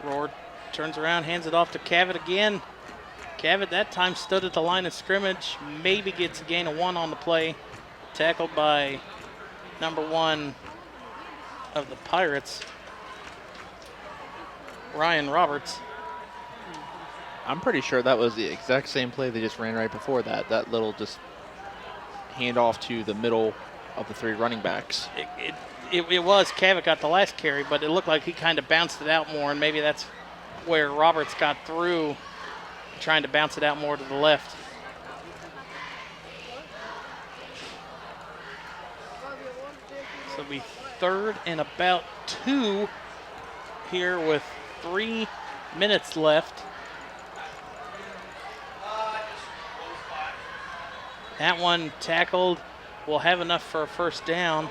Rohr turns around, hands it off to Cavett again. Cavett that time stood at the line of scrimmage, maybe gets a gain of 1 on the play. Tackled by number 1 of the Pirates, Ryan Roberts. I'm pretty sure that was the exact same play they just ran right before that. That little just handoff to the middle of the 3 running backs. It was. Cavett got the last carry, but it looked like he kind of bounced it out more, and maybe that's where Roberts got through, trying to bounce it out more to the left. So it'll be 3rd and about 2 here with 3 minutes left. That one tackled. Will have enough for a first down.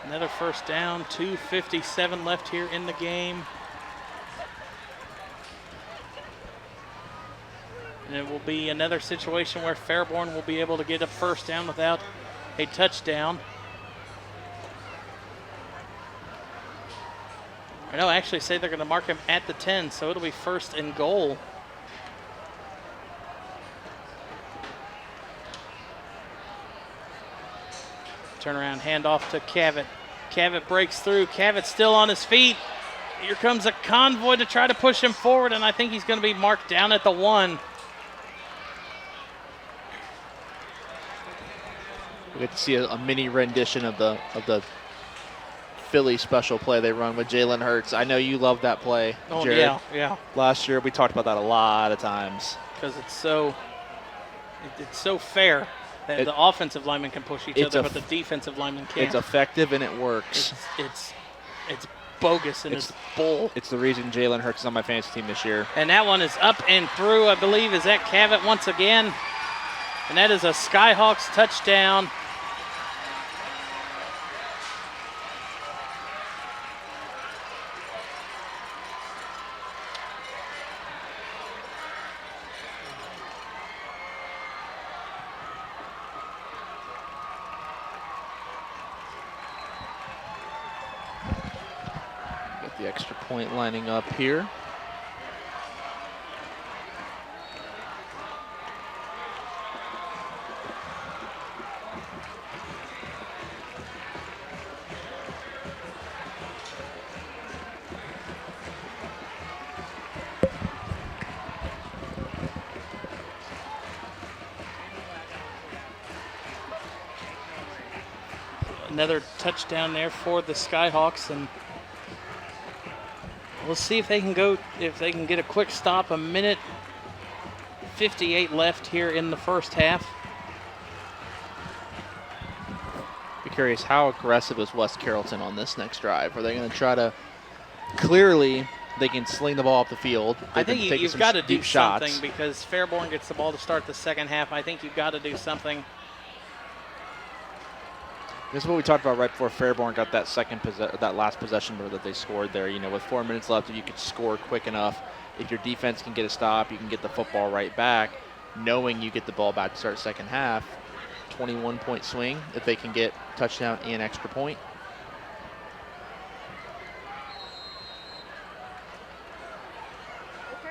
Another first down, 2:57 left here in the game. And it will be another situation where Fairborn will be able to get a first down without a touchdown. I know, actually say they're going to mark him at the 10, so it'll be 1st and goal. Turnaround handoff to Cavett. Cavett breaks through. Cavett still on his feet. Here comes a convoy to try to push him forward, and I think he's going to be marked down at the 1. We get to see a mini rendition of the Philly special play they run with Jalen Hurts. I know you love that play, Jared. Yeah. Last year we talked about that a lot of times. Because it's so fair that the offensive linemen can push each other, but the defensive linemen can't. It's effective and it works. It's bogus and it's bull. It's the reason Jalen Hurts is on my fantasy team this year. And that one is up and through, I believe, is at Cavett once again. And that is a Skyhawks touchdown. The extra point lining up here. Another touchdown there for the Skyhawks, and we'll see if they can get a quick stop. 1:58 left here in the first half. Be curious, how aggressive is West Carrollton on this next drive? Are they going to try to, clearly they can sling the ball up the field. I think you've got to do something because Fairborn gets the ball to start the second half. I think you've got to do something. This is what we talked about right before Fairborn got that that last possession that they scored there. You know, with 4 minutes left, if you could score quick enough, if your defense can get a stop, you can get the football right back, knowing you get the ball back to start second half. 21-point swing if they can get touchdown and extra point. Okay,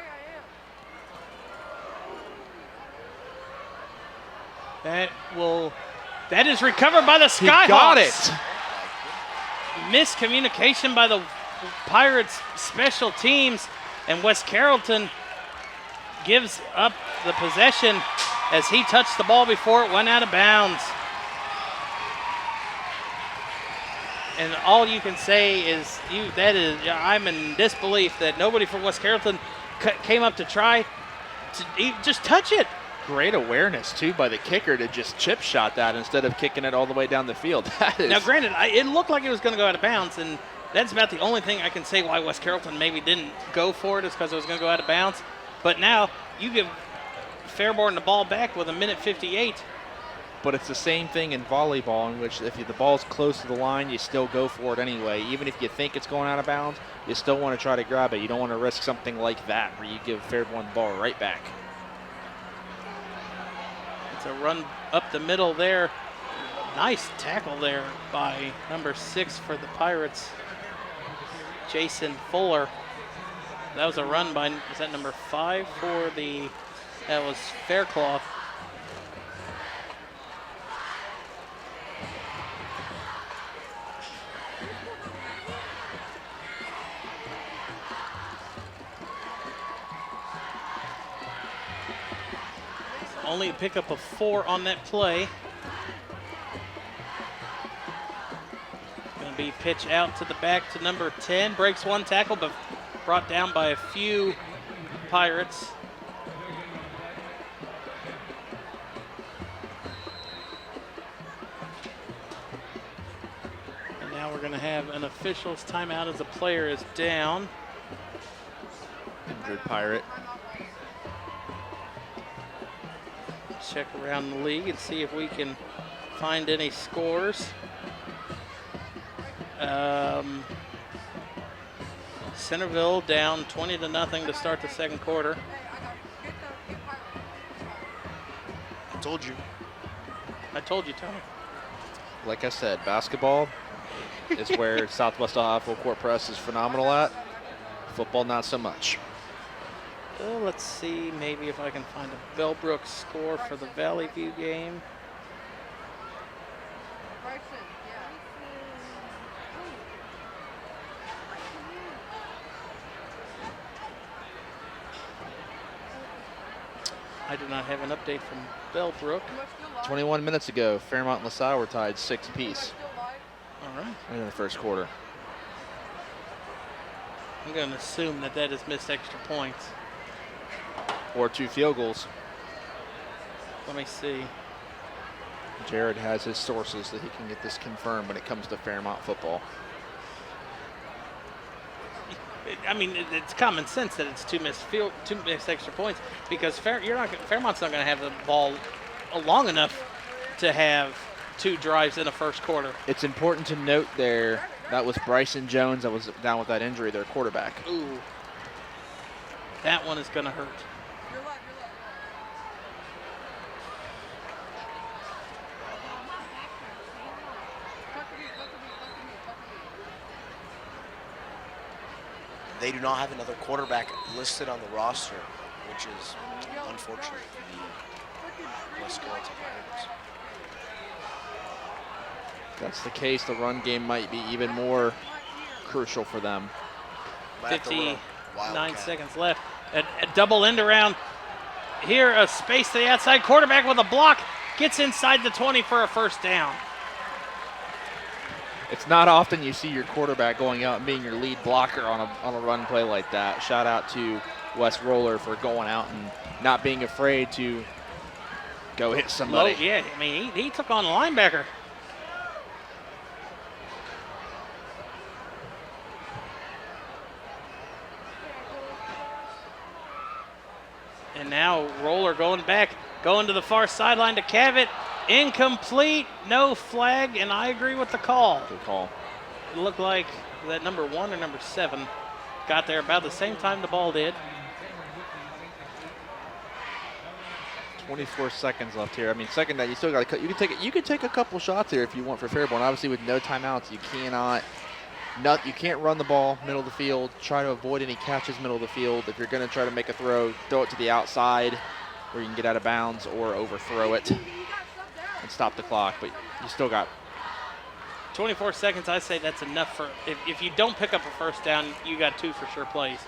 I am. That is recovered by the Skyhawks. He got it. Miscommunication by the Pirates special teams, and West Carrollton gives up the possession as he touched the ball before it went out of bounds. And all you can say is I'm in disbelief that nobody from West Carrollton came up to try to just touch it. Great awareness, too, by the kicker to just chip shot that instead of kicking it all the way down the field. Now, granted, it looked like it was going to go out of bounds, and that's about the only thing I can say why West Carrollton maybe didn't go for it is because it was going to go out of bounds. But now you give Fairborn the ball back with 1:58. But it's the same thing in volleyball, in which if the ball's close to the line, you still go for it anyway. Even if you think it's going out of bounds, you still want to try to grab it. You don't want to risk something like that where you give Fairborn the ball right back. It's a run up the middle there. Nice tackle there by number 6 for the Pirates, Jason Fuller. That was a run by, is that number 5 for that was Faircloth. Only a pickup of 4 on that play. Going to be pitch out to the back to number 10. Breaks one tackle, but brought down by a few Pirates. And now we're going to have an official's timeout as a player is down. Injured Pirate. Check around the league and see if we can find any scores. Centerville down 20-0 to start the second quarter. I told you. I told you, Tony. Like I said, basketball is where Southwest Ohio Full Court Press is phenomenal at. Football, not so much. Let's see, maybe if I can find a Bellbrook score for the Valley View game. I do not have an update from Bellbrook. 21 minutes ago, Fairmont and LaSalle were tied 6 apiece All right. in the first quarter. I'm going to assume that that is missed extra points. Or 2 field goals. Let me see. Jared has his sources that he can get this confirmed when it comes to Fairmont football. I mean, it's common sense that it's 2 missed extra points because Fairmont's not going to have the ball long enough to have 2 drives in the first quarter. It's important to note there that was Bryson Jones that was down with that injury, their quarterback. Ooh, that one is going to hurt. They do not have another quarterback listed on the roster, which is unfortunate for the West Carrollton Pirates. If that's the case, the run game might be even more crucial for them. Might have to run a 59 wildcat. seconds left. A double end around. Here, a space to the outside. Quarterback with a block. Gets inside the 20 for a first down. It's not often you see your quarterback going out and being your lead blocker on a run play like that. Shout out to Wes Roller for going out and not being afraid to go hit somebody. Oh, yeah, I mean, he took on a linebacker. And now Roller going back, going to the far sideline to Cavett. Incomplete, no flag, and I agree with the call. Good call. It looked like that number 1 or number 7 got there about the same time the ball did. 24 seconds left here. I mean, second down, you still got to cut. You can take a couple shots here if you want for Fairborn. Obviously, with no timeouts, you can't run the ball middle of the field. Try to avoid any catches middle of the field. If you're going to try to make a throw it to the outside where you can get out of bounds or overthrow it and stop the clock. But you still got 24 seconds, I say that's enough for, if you don't pick up a first down, you got 2 for sure plays.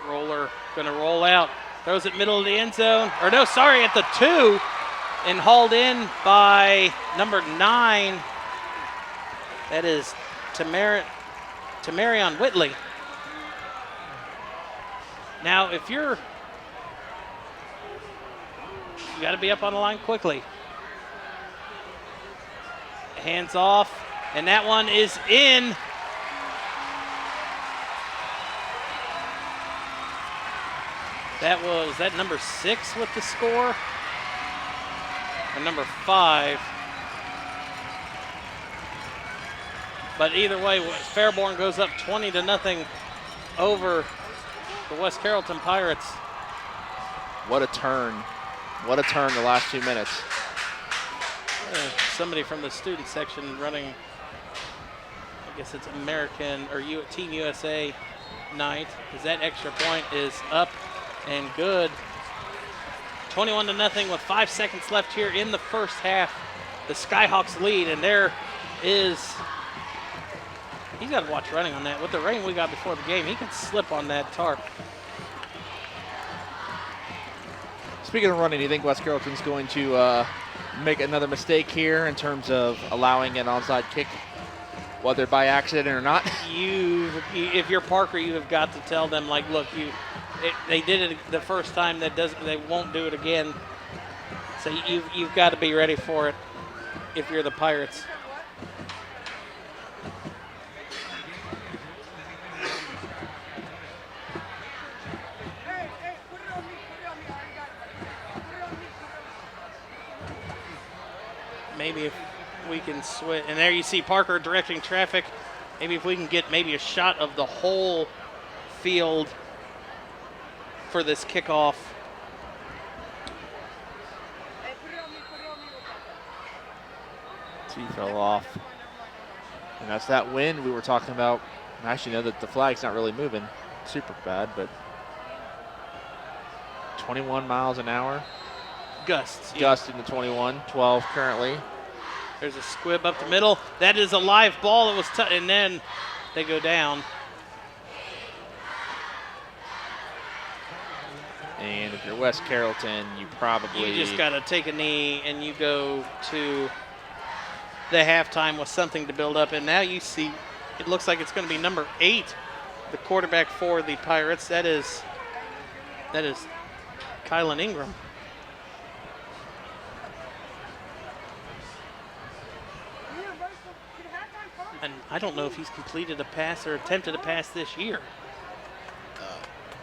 Roller gonna roll out, throws it middle of the end zone, or no, sorry, at the 2, and hauled in by number 9. That is Tamarion Whitley. Now, if you got to be up on the line quickly. Hands off, and that one is in. Was that number 6 with the score? Or number 5? But either way, Fairborn goes up 20-0 over the West Carrollton Pirates. what a turn. What a turn the last 2 minutes. Somebody from the student section running, I guess it's American or Team USA night, because that extra point is up and good. 21-0 with 5 seconds left here in the first half. The Skyhawks lead, and there is, he's got to watch running on that. With the rain we got before the game, he can slip on that tarp. Speaking of running, do you think West Carrollton's going to make another mistake here in terms of allowing an onside kick, whether by accident or not? If you're Parker, you have got to tell them, like, look, they did it the first time. They won't do it again. So you've got to be ready for it if you're the Pirates. Maybe if we can switch, and there you see Parker directing traffic. Maybe if we can get maybe a shot of the whole field for this kickoff. He fell off. And that's that wind we were talking about. I actually know that the flag's not really moving super bad, but 21 miles an hour. Gusts. Gust into 21, 12 currently. There's a squib up the middle. That is a live ball that was and then they go down. And if you're West Carrollton, you just got to take a knee and you go to the halftime with something to build up. And now you see it looks like it's going to be number 8, the quarterback for the Pirates. That is Kylan Ingram. And I don't know if he's completed a pass or attempted a pass this year.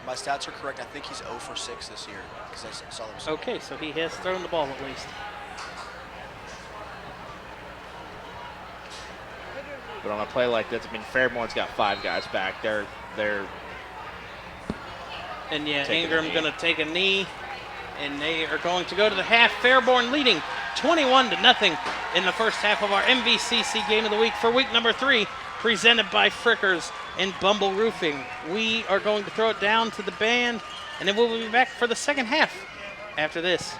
My stats are correct. I think he's 0 for 6 this year. 'Cause I saw them. Okay, so he has thrown the ball at least. But on a play like this, I mean, Fairborn's got 5 guys back. They're and yeah, Ingram going to take a knee, and they are going to go to the half. Fairborn leading 21-0 in the first half of our MVCC Game of the Week for week number 3, presented by Frickers and Bumble Roofing. We are going to throw it down to the band, and then we'll be back for the second half after this.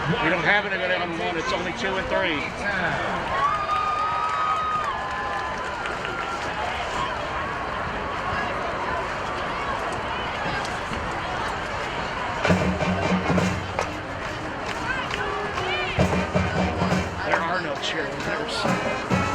We don't have it at 11-1. It's only 2 and 3. There are no cheerleaders.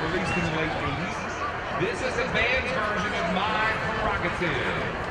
Released in the late 80s. This is the band's version of My Prerogative.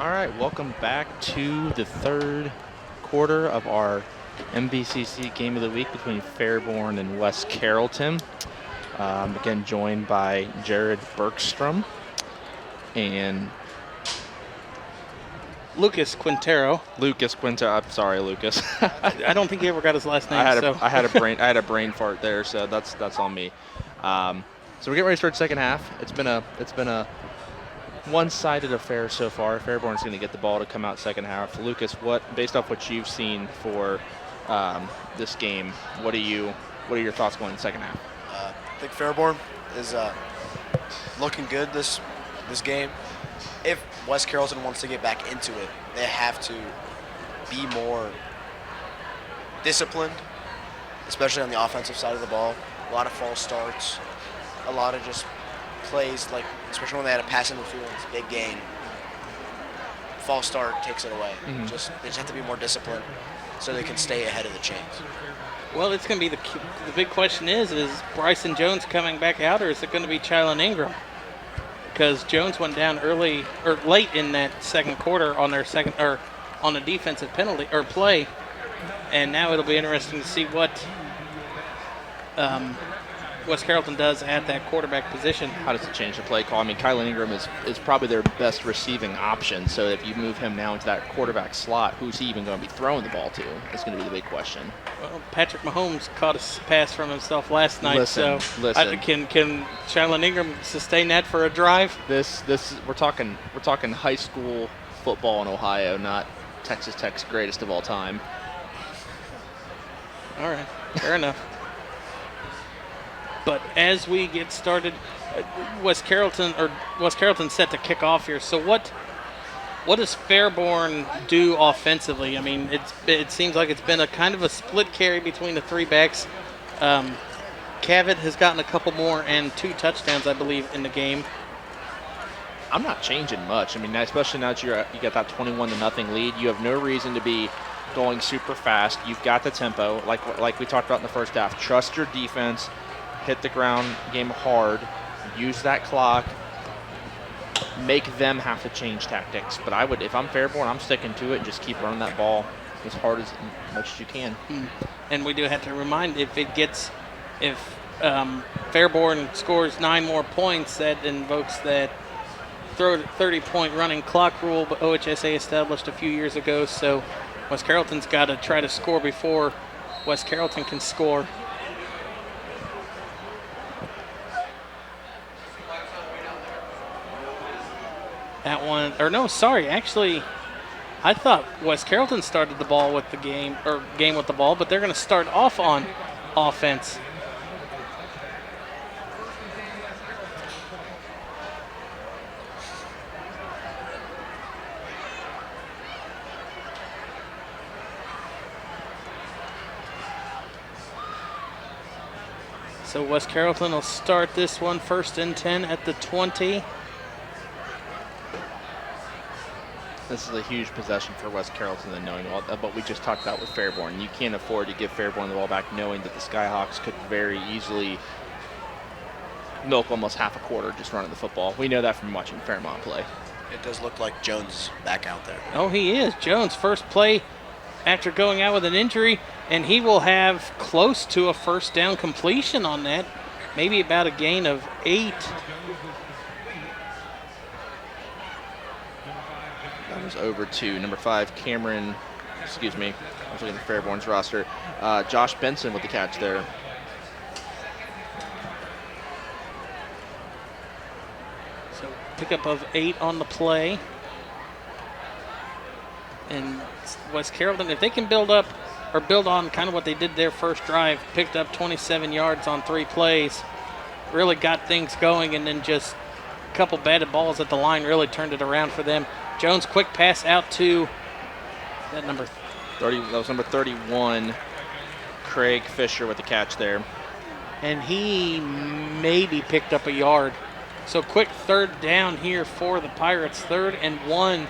All right, welcome back to the third quarter of our MVCC Game of the Week between Fairborn and West Carrollton. Again, joined by Jared Bergstrom and Lucas Quintero. I'm sorry, Lucas. I don't think he ever got his last name. I had a brain fart there, so that's on me. So we're getting ready to start second half. It's been a one-sided affair so far. Fairborn's going to get the ball to come out second half. Lucas, based off what you've seen for this game, what are your thoughts going in the second half? I think Fairborn is looking good this game. If West Carrollton wants to get back into it, they have to be more disciplined, especially on the offensive side of the ball. A lot of false starts, a lot of just plays, like especially when they had a pass interference, big gain. False start takes it away. They just have to be more disciplined so they can stay ahead of the chains. Well, it's going to be the big question is Bryson Jones coming back out, or is it going to be Chylan Ingram? Because Jones went down late in that second quarter on a defensive penalty or play, and now it'll be interesting to see what West Carrollton does at that quarterback position. How does it change the play call? I mean, Chylan Ingram is probably their best receiving option. So if you move him now into that quarterback slot, who's he even going to be throwing the ball to? Is going to be the big question. Well, Patrick Mahomes caught a pass from himself last night. Listen. Can Chylan Ingram sustain that for a drive? We're talking high school football in Ohio, not Texas Tech's greatest of all time. All right, fair enough. But as we get started, West Carrollton set to kick off here. So what does Fairborn do offensively? I mean, it seems like it's been a kind of a split carry between the three backs. Cavett has gotten a couple more and 2 touchdowns, I believe, in the game. I'm not changing much. I mean, especially now that you got that 21-0 lead, you have no reason to be going super fast. You've got the tempo, like we talked about in the first half. Trust your defense. Hit the ground game hard, use that clock, make them have to change tactics. But if I'm Fairborn, I'm sticking to it and just keep running that ball as hard as much as you can. And we do have to remind, if Fairborn scores 9 more points, that invokes that 30-point running clock rule OHSA established a few years ago. So West Carrollton's got to try to score before West Carrollton can score. That one, or no, sorry, actually, I thought West Carrollton started the ball with the game with the ball, but they're going to start off on offense. So West Carrollton will start this one 1st and 10 at the 20. This is a huge possession for West Carrollton, and knowing what we just talked about with Fairborn. You can't afford to give Fairborn the ball back knowing that the Skyhawks could very easily milk almost half a quarter just running the football. We know that from watching Fairmont play. It does look like Jones is back out there. Oh, he is. Jones, first play after going out with an injury, and he will have close to a first down completion on that. Maybe about a gain of 8. That was over to number 5, Cameron. Excuse me, I was looking at Fairborn's roster. Josh Benson with the catch there. So pickup of 8 on the play. And West Carrollton, if they can build on kind of what they did their first drive, picked up 27 yards on 3 plays, really got things going, and then just a couple batted balls at the line really turned it around for them. Jones, quick pass out to that number 30. That was number 31, Craig Fisher with the catch there. And he maybe picked up a yard. So quick 3rd down here for the Pirates. 3rd and 1.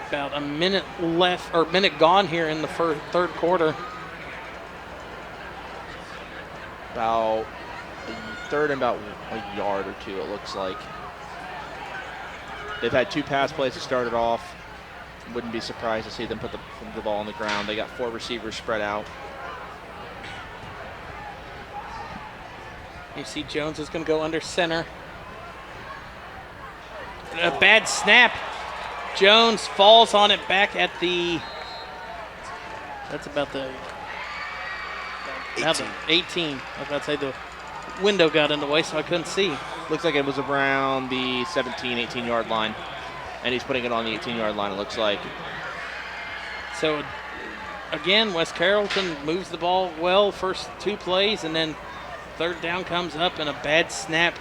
About a minute left, or minute gone here in the third quarter. About 3rd and about a yard or 2, it looks like. They've had 2 pass plays to start it off. Wouldn't be surprised to see them put the ball on the ground. They got 4 receivers spread out. You see Jones is going to go under center. A bad snap. Jones falls on it back at the, that's about the 18. I was about to say the window got in the way, so I couldn't see. Looks like it was around the 17, 18-yard line. And he's putting it on the 18-yard line, it looks like. So, again, West Carrollton moves the ball well first 2 plays, and then third down comes up and a bad snap.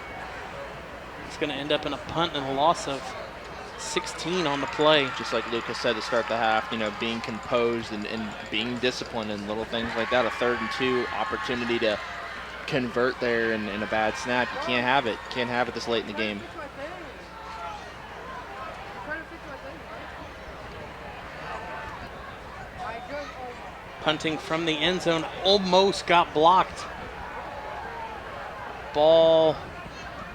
It's going to end up in a punt and a loss of 16 on the play. Just like Lucas said to start the half, you know, being composed and being disciplined and little things like that. A 3rd and 2 opportunity to convert there in a bad snap. You can't have it. Can't have it this late in the game. Punting from the end zone almost got blocked. Ball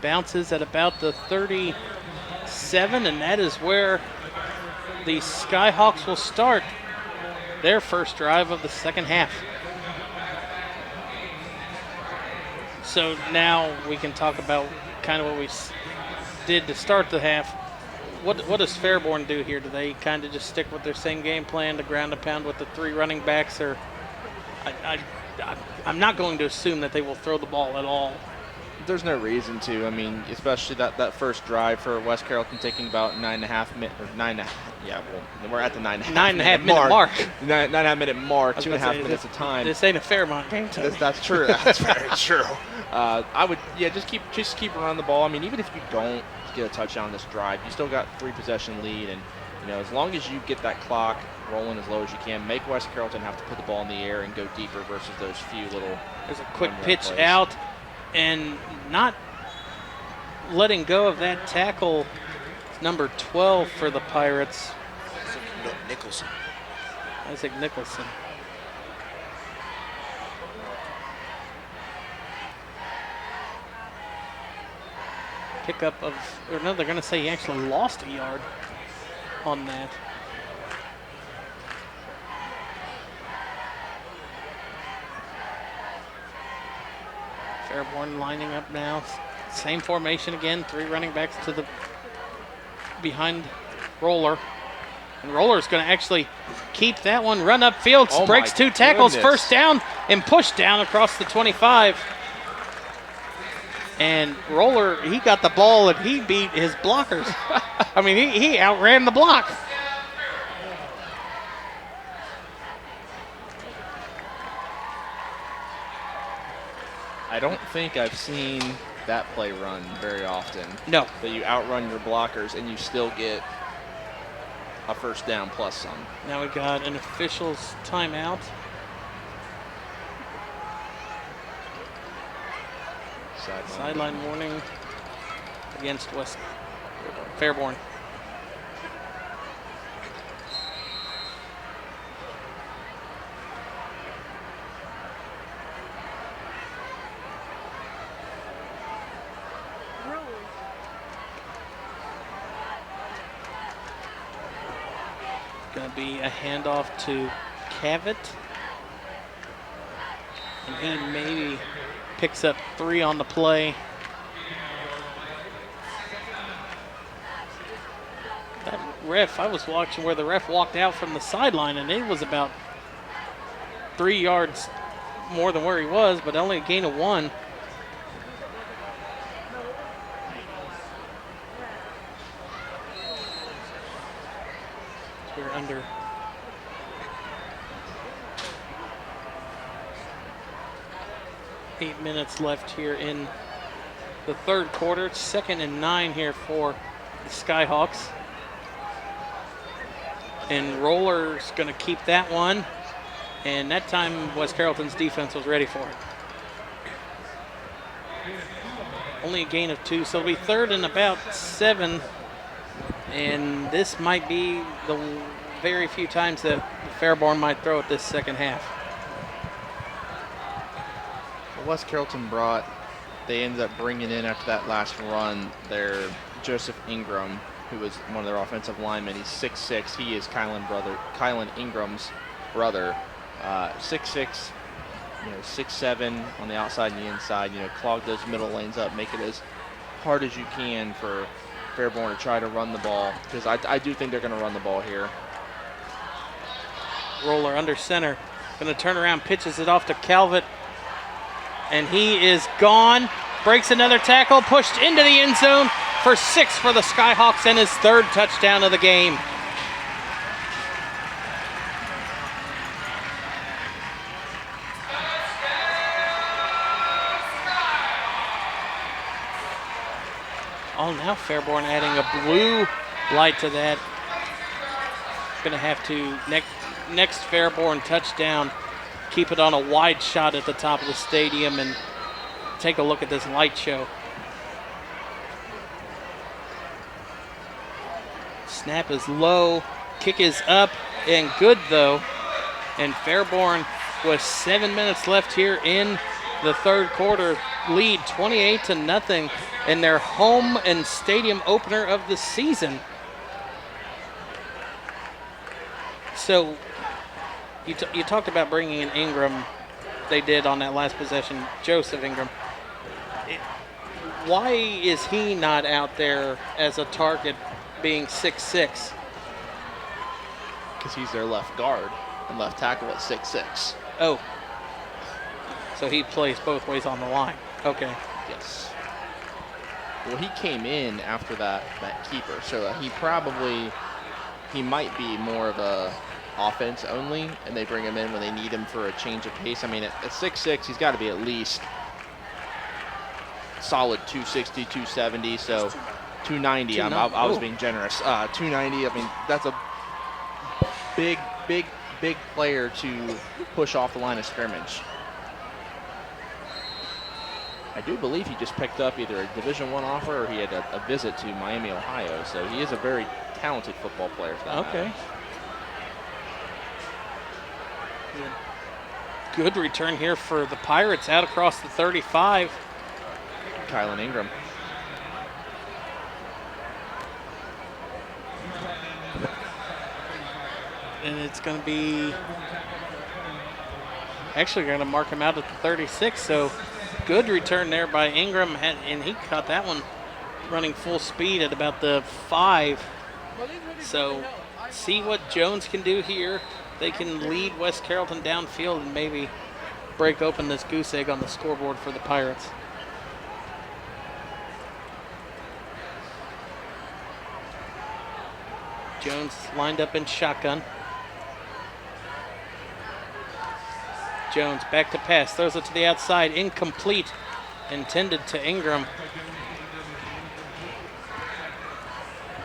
bounces at about the 37, and that is where the Skyhawks will start their first drive of the second half. So now we can talk about kind of what we did to start the half. What does Fairborn do here? Do they kind of just stick with their same game plan, to ground and pound with the 3 running backs, or I'm not going to assume that they will throw the ball at all. There's no reason to. I mean, especially that first drive for West Carrollton taking about 9.5 minutes, or 9. Yeah, well, we're at the 9.5 minute mark. 9.5 minute mark, 2.5 minutes of time. This ain't a Fairmont game. That's true. That's very true. I would, just keep running the ball. I mean, even if you don't get a touchdown this drive, you still got 3 possession lead, and you know, as long as you get that clock rolling as low as you can, make West Carrollton have to put the ball in the air and go deeper versus those few little. There's a quick pitch out, and not letting go of that tackle. Number 12 for the Pirates. Nicholson. Isaac Nicholson. Pickup of, or no, they're going to say he actually lost a yard on that. Fairborn lining up now. Same formation again, 3 running backs to the behind Roller. And Roller's going to actually keep that one, run upfield, breaks 2 tackles, first down, and push down across the 25. And Roller, he got the ball and he beat his blockers. I mean, he outran the block. I don't think I've seen that play run very often. No. That you outrun your blockers and you still get a first down plus some. Now we got an official's timeout. Sideline warning against Fairborn. Going to be a handoff to Cavett. And he maybe picks up 3 on the play. That ref, I was watching where the ref walked out from the sideline, and it was about 3 yards more than where he was, but only a gain of 1. We're under. Eight minutes left here in the third quarter. It's 2nd and 9 here for the Skyhawks. And Roller's going to keep that one. And that time West Carrollton's defense was ready for it. Only a gain of 2, so it'll be 3rd and about 7. And this might be the very few times that Fairborn might throw it this second half. West Carrollton they ended up bringing in after that last run their Joseph Ingram, who is one of their offensive linemen. He's 6'6". He is Kylan Ingram's brother. 6'6", 6'7" on the outside and the inside. Clog those middle lanes up, make it as hard as you can for Fairborn to try to run the ball, because I do think they're going to run the ball here. Roller under center. Going to turn around, pitches it off to Calvert. And he is gone. Breaks another tackle, pushed into the end zone for 6 for the Skyhawks and his 3rd touchdown of the game. Oh, now Fairborn adding a blue light to that. Going to have to, next Fairborn touchdown, keep it on a wide shot at the top of the stadium and take a look at this light show. Snap is low, kick is up and good though. And Fairborn, with 7 minutes left here in the 3rd quarter, lead 28-0 in their home and stadium opener of the season. So you talked about bringing in Ingram. They did on that last possession, Joseph Ingram. Why is he not out there as a target being 6'6"? Because he's their left guard and left tackle at 6'6". Oh. So he plays both ways on the line. Okay. Yes. Well, he came in after that keeper, so he might be more of a offense only, and they bring him in when they need him for a change of pace. I mean, at 6'6", he's got to be at least solid 260, 270, so 290. I was being generous. 290, I mean, that's a big player to push off the line of scrimmage. I do believe he just picked up either a Division I offer or he had a visit to Miami, Ohio, so he is a very talented football player for that Okay. matter. Good return here for the Pirates out across the 35. Kylan Ingram. And it's going to be actually going to mark him out at the 36. So good return there by Ingram, and he caught that one running full speed at about the 5. So see what Jones can do here. They can lead West Carrollton downfield and maybe break open this goose egg on the scoreboard for the Pirates. Jones lined up in shotgun. Jones back to pass, throws it to the outside, incomplete, intended to Ingram.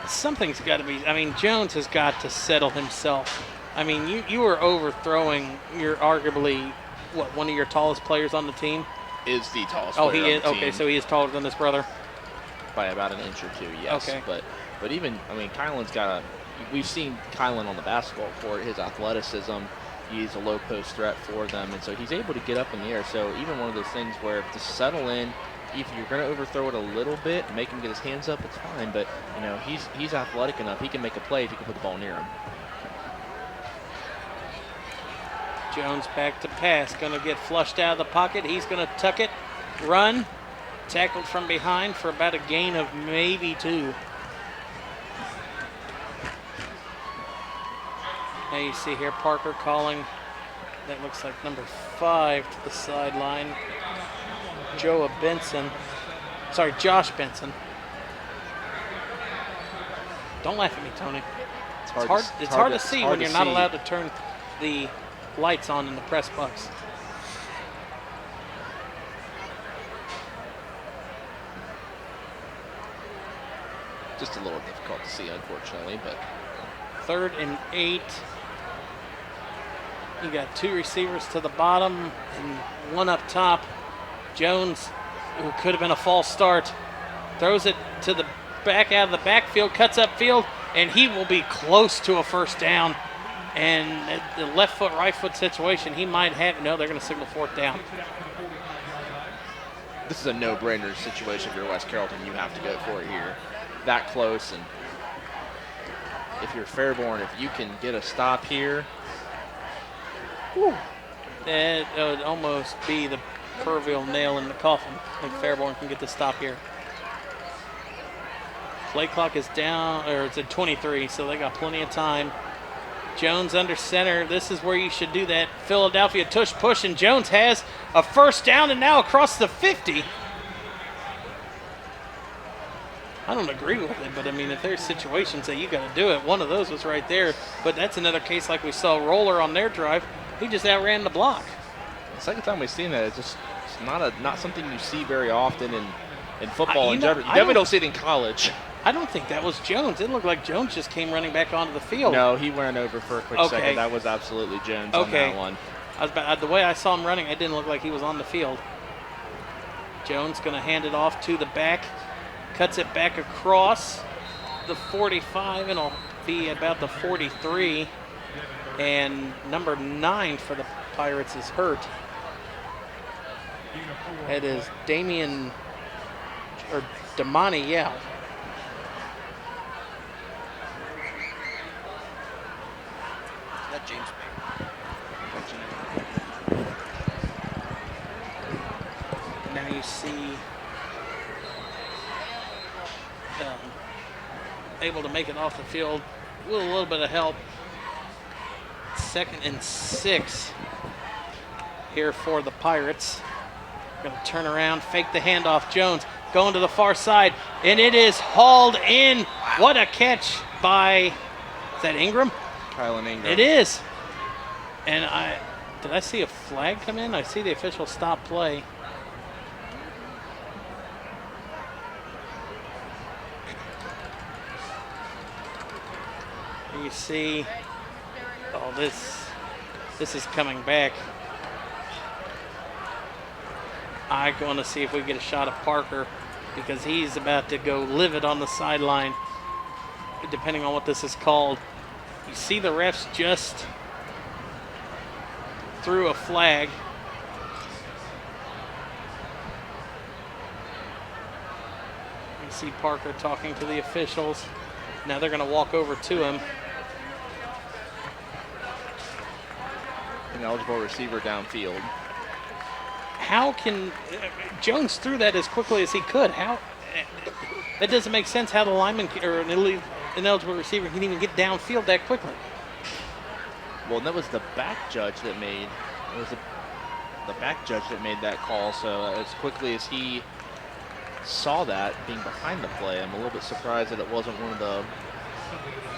Something's got to be, I mean, Jones has got to settle himself. I mean, you were overthrowing your arguably, one of your tallest players on the team? Is the tallest player player on the team. team. Okay, so he is taller than his brother? By about an inch or two, yes. Okay. But even, I mean, Kylan's got we've seen Kylan on the basketball court, his athleticism, he's a low post threat for them, and so he's able to get up in the air. So even one of those things where to settle in, if you're going to overthrow it a little bit, make him get his hands up, it's fine. But, you know, he's athletic enough. He can make a play if you can put the ball near him. Jones back to pass, going to get flushed out of the pocket. He's going to tuck it, run, tackled from behind for about a gain of maybe 2. Now you see here Parker calling, that looks like number 5 to the sideline. Josh Benson. Don't laugh at me, Tony. It's hard to see when you're not allowed to turn the lights on in the press box. Just a little difficult to see, unfortunately, but 3rd and 8. You got 2 receivers to the bottom and 1 up top. Jones, who could have been a false start, throws it to the back out of the backfield, cuts upfield, and he will be close to a first down. And the left foot, right foot situation, he might have. No, they're going to signal 4th down. This is a no-brainer situation if you're West Carrollton. You have to go for it here. That close, and if you're Fairborn, if you can get a stop here. That would almost be the proverbial nail in the coffin if Fairborn can get the stop here. Play clock is down, or it's at 23, so they got plenty of time. Jones under center. This is where you should do that. Philadelphia tush push, and Jones has a first down and now across the 50. I don't agree with it, but I mean, if there's situations that you got to do it, one of those was right there. But that's another case like we saw Roller on their drive. He just outran the block. The second time we've seen that, it's not something you see very often in football. You definitely don't see it in college. I don't think that was Jones. It looked like Jones just came running back onto the field. No, he ran over for a quick second. That was absolutely Jones on that one. The way I saw him running, it didn't look like he was on the field. Jones going to hand it off to the back. Cuts it back across the 45, and it'll be about the 43. And number 9 for the Pirates is hurt. It is Damani, yeah. Is that James Baker? Now you see able to make it off the field with a little bit of help. 2nd and 6 here for the Pirates. Going to turn around, fake the handoff. Jones going to the far side, and it is hauled in. What a catch by, is that Ingram? Kylan Ingram. It is. And did I see a flag come in? I see the official stop play. You see, this is coming back. I want to see if we get a shot of Parker because he's about to go livid on the sideline, depending on what this is called. You see the refs just threw a flag. You see Parker talking to the officials. Now they're going to walk over to him. An eligible receiver downfield. How can Jones threw that as quickly as he could? How that doesn't make sense. How the lineman or an ineligible receiver can even get downfield that quickly? Well, that was the back judge that made. It was the back judge that made that call. So as quickly as he saw that being behind the play, I'm a little bit surprised that it wasn't one of the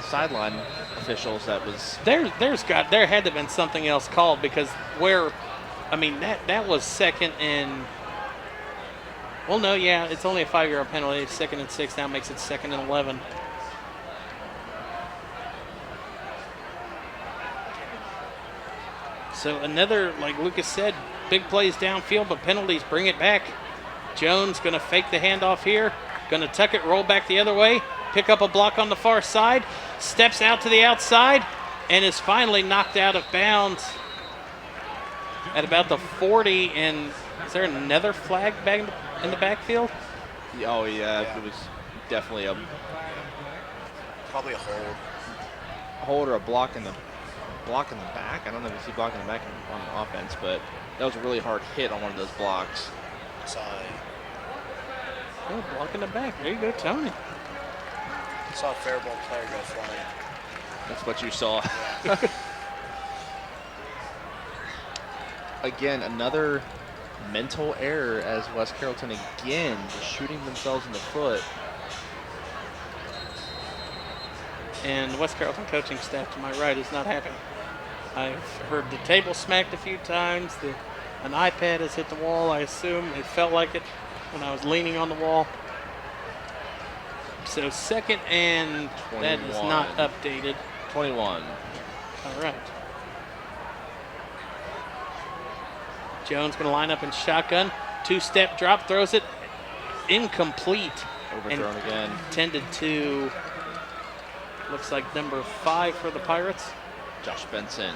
sideline officials that was. There had to have been something else called because that was 2nd and. Well, no, yeah, it's only a 5-yard penalty. 2nd and 6 now makes it 2nd and 11. So another, like Lucas said, big plays downfield, but penalties bring it back. Jones going to fake the handoff here, going to tuck it, roll back the other way, pick up a block on the far side, steps out to the outside, and is finally knocked out of bounds at about the 40. And is there another flag back in the backfield? Oh, yeah, it was definitely Probably a hold. A hold or a block in the back. I don't know if you see block in the back on offense, but that was a really hard hit on one of those blocks. Side. Oh, block in the back. There you go, Tony. Saw a Fairborn player go flying. That's what you saw. Again, another mental error as West Carrollton again just shooting themselves in the foot. And the West Carrollton coaching staff to my right is not happy. I've heard the table smacked a few times. An iPad has hit the wall, I assume. It felt like it when I was leaning on the wall. So 2nd and 21. That is not updated. 21. All right. Jones going to line up in shotgun. 2-step drop, throws it incomplete. Overthrown again. Intended to, looks like number 5 for the Pirates. Josh Benson.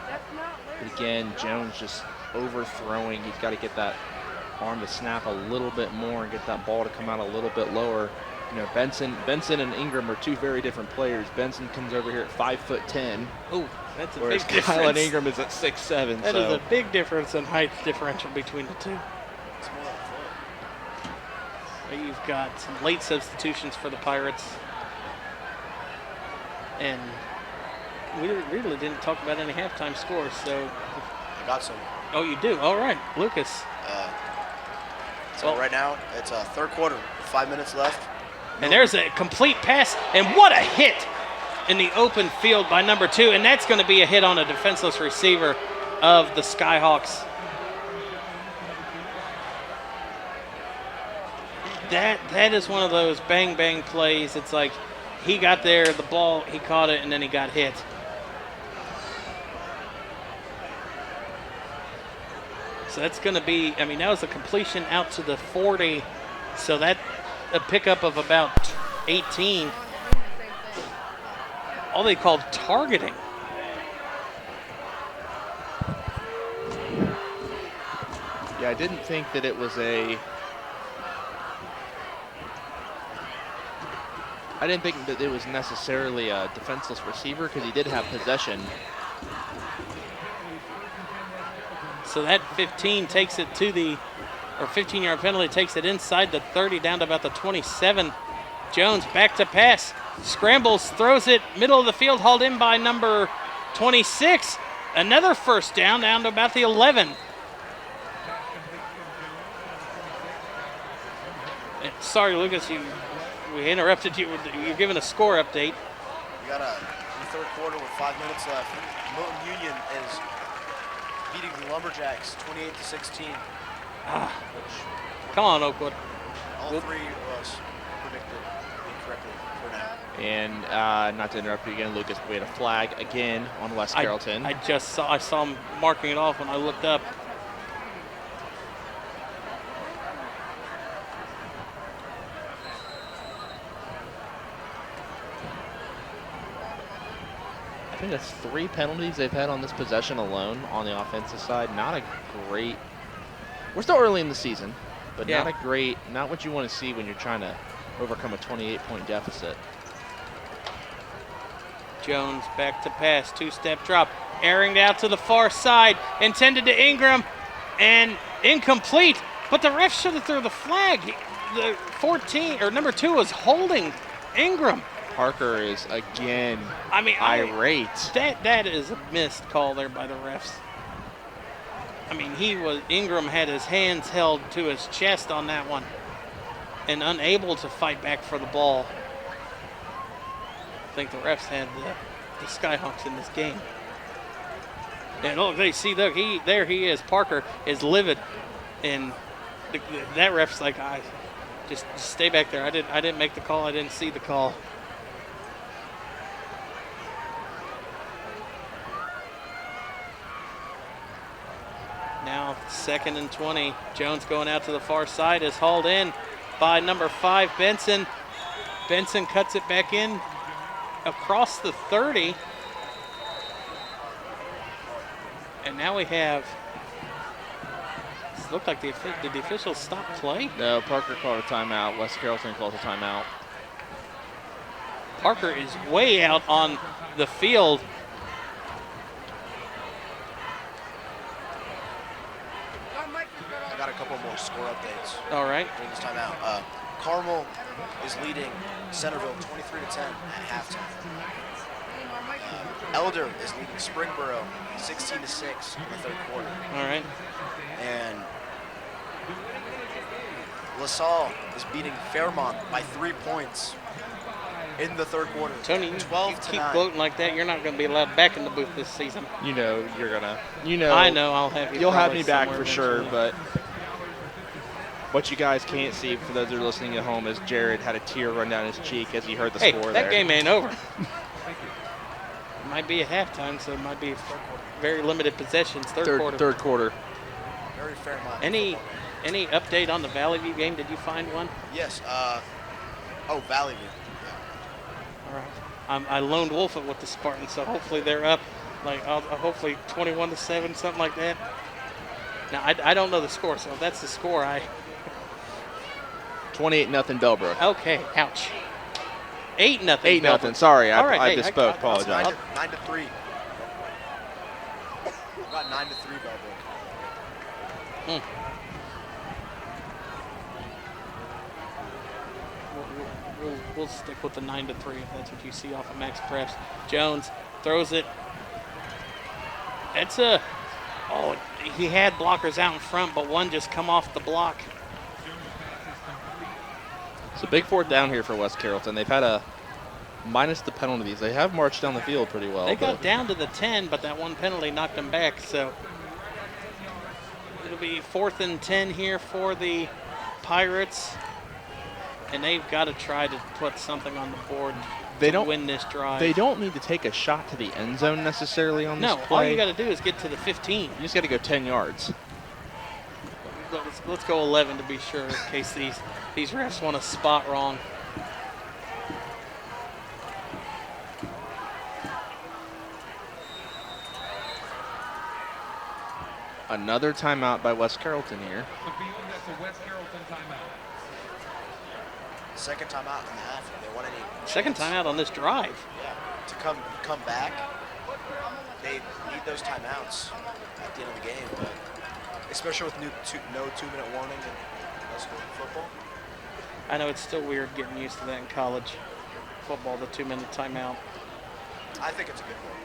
That's not But again, Jones just overthrowing. He's got to get that arm to snap a little bit more and get that ball to come out a little bit lower. You know, Benson and Ingram are two very different players. Benson comes over here at 5'10", Oh, that's a whereas big Kylan difference. Ingram is at 6'7". That so is a big difference in height differential between the two. It's more than a foot. You've got some late substitutions for the Pirates. And we really didn't talk about any halftime scores, so. I got some. Oh, you do? All right, Lucas. So right now, it's a third quarter, 5 minutes left. And there's a complete pass, and what a hit in the open field by number 2, and that's going to be a hit on a defenseless receiver of the Skyhawks. That is one of those bang plays. It's like he got there, the ball, he caught it, and then he got hit. So that's going to be, I mean, that was a completion out to the 40. So that a pickup of about 18. All they called targeting. yeah, I didn't think that it was I didn't think that it was necessarily a defenseless receiver because he did have possession. So that 15 takes it to the, or 15-yard penalty takes it inside the 30 down to about the 27. Jones back to pass, scrambles, throws it, middle of the field, hauled in by number 26. Another first down to about the 11. Sorry, Lucas, we interrupted you. You're giving a score update. We got in the third quarter with 5 minutes left. Milton Union is beating the Lumberjacks 28-16. Come on, Oakwood. All three of us predicted incorrectly for now. And not to interrupt you again, Lucas, we had a flag again on West Carrollton. I saw him marking it off when I looked up. I think that's 3 penalties they've had on this possession alone on the offensive side. Not a great. We're still early in the season, but Yeah. not what you want to see when you're trying to overcome a 28-point deficit. Jones back to pass, 2-step drop, airing out to the far side, intended to Ingram, and incomplete. But the ref should have threw the flag. The 14 or number 2 was holding Ingram. Parker is again irate. irate. That is a missed call there by the refs. I mean, Ingram had his hands held to his chest on that one and unable to fight back for the ball. I think the refs had the Skyhawks in this game. And look, look, there he is. Parker is livid, and that ref's like, just stay back there. I didn't make the call. I didn't see the call. Now 2nd and 20. Jones going out to the far side is hauled in by number 5, Benson. Benson cuts it back in across the 30. And now we have, it looked like did the officials stop play? No, Parker called a timeout. West Carrollton calls a timeout. Parker is way out on the field. I got a couple more score updates. All right. During this timeout. Carmel is leading Centerville 23-10 at halftime. Elder is leading Springboro 16-6 in the third quarter. All right. And LaSalle is beating Fairmont by 3 points in the third quarter. Tony, you keep gloating like that, you're not going to be allowed back in the booth this season. You know you're gonna. I know I'll have you. You'll have probably me back somewhere for sure, eventually. but what you guys can't see, for those that are listening at home, is Jared had a tear run down his cheek as he heard the score there. That game ain't over. It might be at halftime, so it might be very limited possessions. Third quarter. Third quarter. Very Fairmont. Any update on the Valley View game? Did you find one? Yes. Valley View. All right. I lone wolf it with the Spartans, so hopefully they're up, like hopefully 21-7, something like that. Now I don't know the score, so if that's the score, 28-0 Bellbrook. Okay, ouch. 8-0. 8-0. Sorry, All right, I hey, misspoke. I- Apologize. 9-3. About 9-3 Bellbrook. We'll stick with the 9-3 if that's what you see off of Max Preps. Jones throws it. It's he had blockers out in front, but one just come off the block. It's a big 4th down here for West Carrollton. They've had a minus the penalties. They have marched down the field pretty well. They got down to the 10, but that one penalty knocked them back. So it'll be 4th and 10 here for the Pirates. And they've got to try to put something on the board to win this drive. They don't need to take a shot to the end zone necessarily on this play. All you got to do is get to the 15. You just got to go 10 yards. Let's go 11 to be sure in case these refs want to spot wrong. Another timeout by West Carrollton here. The field, that's a West Carrollton timeout. Second timeout in the half. If they want any Second timeout on this drive. Yeah, to come back, they need those timeouts at the end of the game. But especially with no 2-minute warning in high school football. I know it's still weird getting used to that in college football, the 2-minute timeout. I think it's a good one.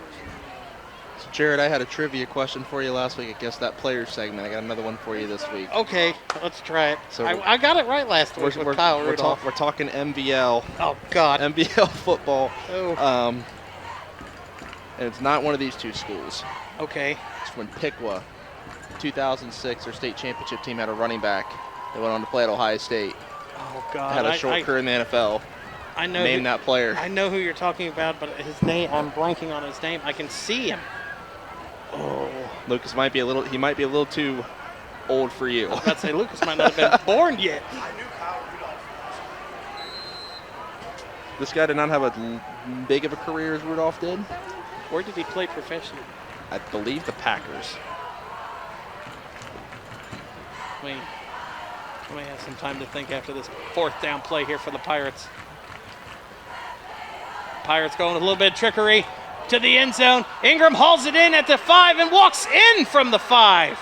So Jared, I had a trivia question for you last week. I guess that player segment. I got another one for you this week. Okay, let's try it. So I got it right last week with Kyle Rudolph. We're talking MVL. Oh, God. MVL football. Oh. And it's not one of these two schools. Okay. It's when Piqua, 2006, their state championship team had a running back that went on to play at Ohio State. Oh, God. Had a short career in the NFL. I know. Name that player. I know who you're talking about, but his name, I'm blanking on his name. I can see him. Oh. Lucas might be a little too old for you. I was about to say, Lucas might not have been born yet. I knew Kyle Rudolph. This guy did not have a big of a career as Rudolph did. Where did he play professionally? I believe the Packers. We have some time to think after this 4th down play here for the Pirates. Pirates going with a little bit of trickery to the end zone. Ingram hauls it in at the 5 and walks in from the 5.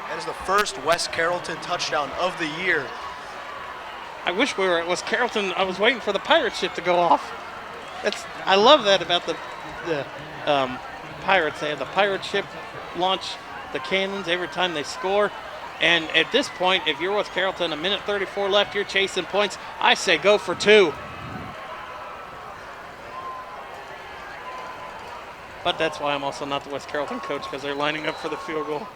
That is the first West Carrollton touchdown of the year. I wish we were at West Carrollton. I was waiting for the pirate ship to go off. I love that about the Pirates. They have the pirate ship launch the cannons every time they score. And at this point, if you're West Carrollton, 1:34 left, you're chasing points. I say go for 2. But that's why I'm also not the West Carrollton coach, because they're lining up for the field goal.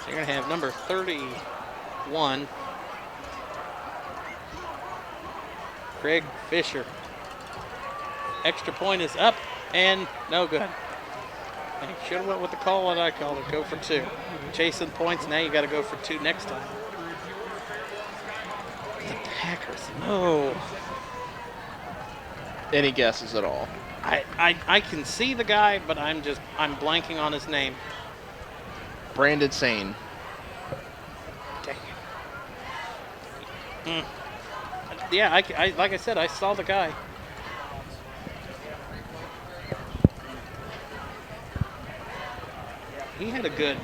So you're going to have number 31, Craig Fisher. Extra point is up and no good. And he should have went with the call that I called it, go for 2. Chasing points, now you got to go for 2 next time. The Packers, no. Any guesses at all? I can see the guy, but I'm blanking on his name. Brandon Sane. Dang it. Yeah, I like I said, I saw the guy. He had a good,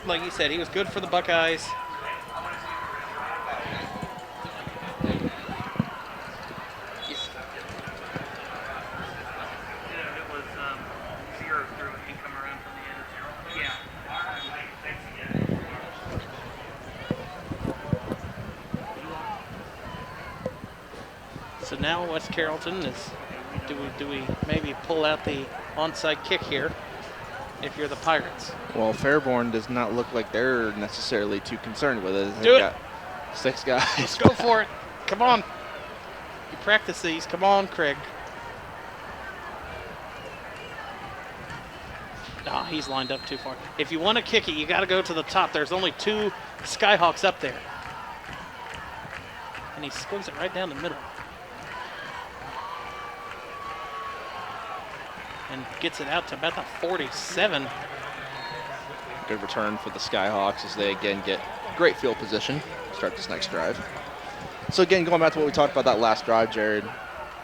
like you said, he was good for the Buckeyes. So now West Carrollton is, do we maybe pull out the onside kick here if you're the Pirates? Well, Fairborn does not look like they're necessarily too concerned with it. Do it. Got 6 guys. Let's go for it. Come on. You practice these. Come on, Craig. Oh, he's lined up too far. If you want to kick it, you got to go to the top. There's only 2 Skyhawks up there. And he squeezes it right down the middle. And gets it out to about the 47. good return for the Skyhawks as they again get great field position to start this next drive. So again, going back to what we talked about that last drive, Jared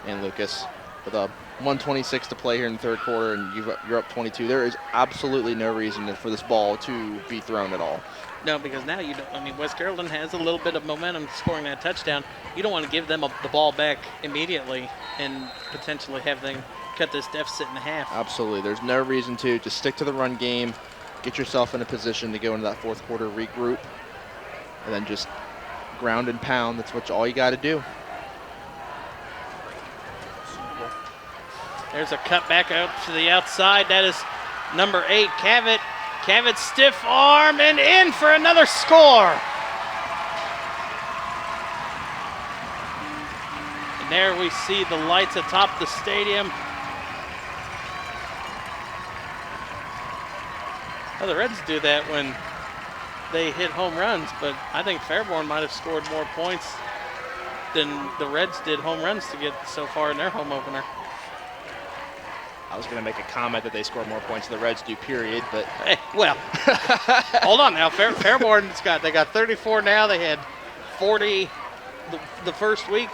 and Lucas, with a 1:26 to play here in the third quarter and you're up 22, there is absolutely no reason for this ball to be thrown at all. No, because now you don't. I mean, West Carrollton has a little bit of momentum scoring that touchdown. You don't want to give them the ball back immediately and potentially have them cut this deficit in half. Absolutely. There's no reason to. Just stick to the run game, get yourself in a position to go into that fourth quarter, regroup, and then just ground and pound. That's all you got to do. There's a cut back out to the outside. That is number 8, Cavett. Cavett stiff arm and in for another score. And there we see the lights atop the stadium. Well, the Reds do that when they hit home runs, but I think Fairborn might have scored more points than the Reds did home runs to get so far in their home opener. I was going to make a comment that they score more points than the Reds do, period, but... Hey, well, hold on now. Fairborn's they got 34 now. They had 40 the first week.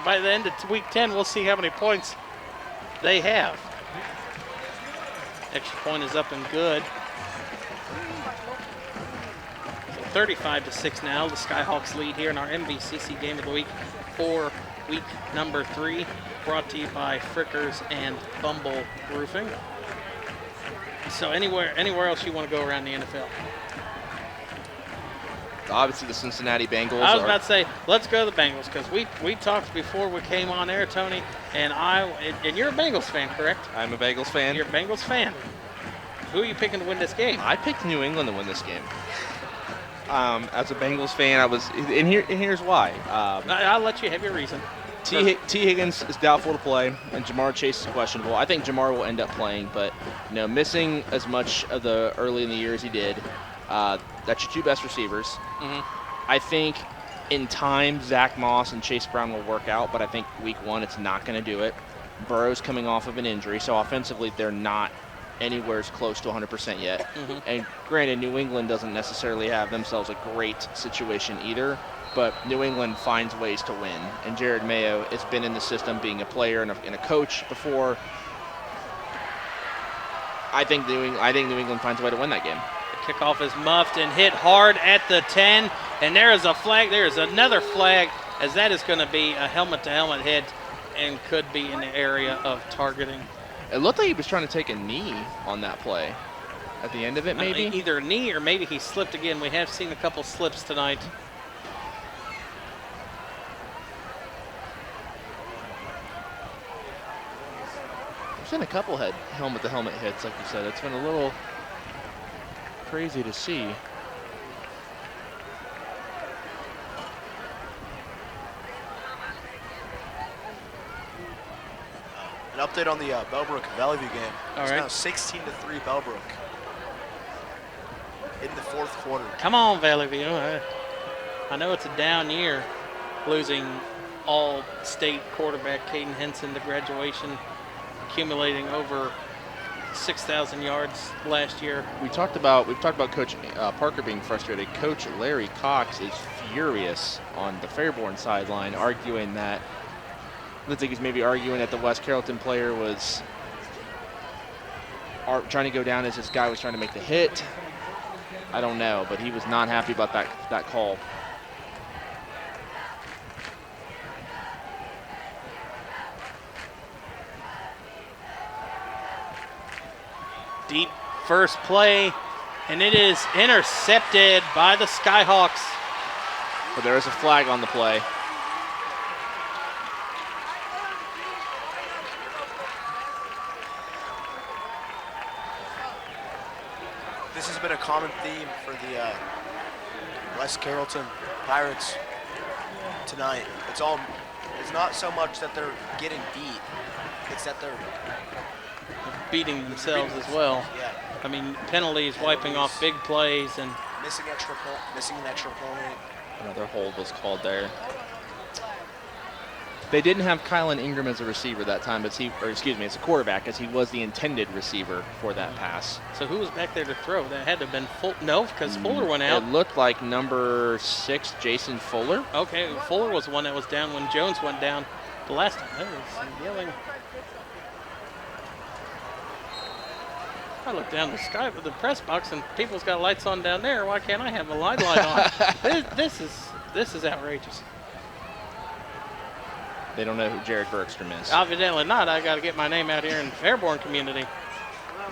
By the end of week 10, we'll see how many points they have. Extra point is up and good. So 35-6 now. The Skyhawks lead here in our MVCC game of the week for week number 3. Brought to you by Frickers and Bumble Roofing. So anywhere else you want to go around the NFL? Obviously the Cincinnati Bengals. I was about to say, let's go to the Bengals, because we talked before we came on air, Tony, and you're a Bengals fan, correct? I'm a Bengals fan. You're a Bengals fan. Who are you picking to win this game? I picked New England to win this game. As a Bengals fan, and here's why. I'll let you have your reason. T. Higgins is doubtful to play, and Jamar Chase is questionable. I think Jamar will end up playing, but missing as much of the early in the year as he did, that's your two best receivers. Mm-hmm. I think in time, Zach Moss and Chase Brown will work out, but I think week 1 it's not going to do it. Burrow's coming off of an injury, so offensively they're not anywhere as close to 100% yet. Mm-hmm. And granted, New England doesn't necessarily have themselves a great situation either, but New England finds ways to win. And Jared Mayo has been in the system being a player and a coach before. I think New England finds a way to win that game. The kickoff is muffed and hit hard at the 10. And there is a flag. There is another flag, as that is going to be a helmet-to-helmet hit and could be in the area of targeting. It looked like he was trying to take a knee on that play. At the end of it, maybe? Either a knee or maybe he slipped again. We have seen a couple slips tonight. There's been a couple helmet-to-helmet hits, like you said. It's been a little crazy to see. An update on the Bellbrook Valley View game. It's right. now 16-3 Bellbrook in the fourth quarter. Come on, Valley View. I know it's a down year, losing all-state quarterback Caden Henson to graduation, accumulating over 6,000 yards last year. We've talked about Coach Parker being frustrated. Coach Larry Cox is furious on the Fairborn sideline, arguing that. Looks like he's maybe arguing that the West Carrollton player was trying to go down as this guy was trying to make the hit. I don't know, but he was not happy about that call. Deep first play, and it is intercepted by the Skyhawks. But there is a flag on the play. This has been a common theme for the West Carrollton Pirates tonight. It's not so much that they're getting beat, it's that they're beating themselves as well. Yeah. I mean, penalties, wiping off big plays, and missing an extra point. Another hold was called there. They didn't have Kylan Ingram as a receiver that time, as a quarterback, as he was the intended receiver for that pass. So who was back there to throw? That had to have been No, because Fuller went out. It looked like number 6, Jason Fuller. Okay, Fuller was the one that was down when Jones went down the last time. There was some yelling. I look down the sky with the press box and people's got lights on down there. Why can't I have a light on? This is outrageous. They don't know who Jared Bergstrom is. Evidently not. I got to get my name out here in the Fairborn community.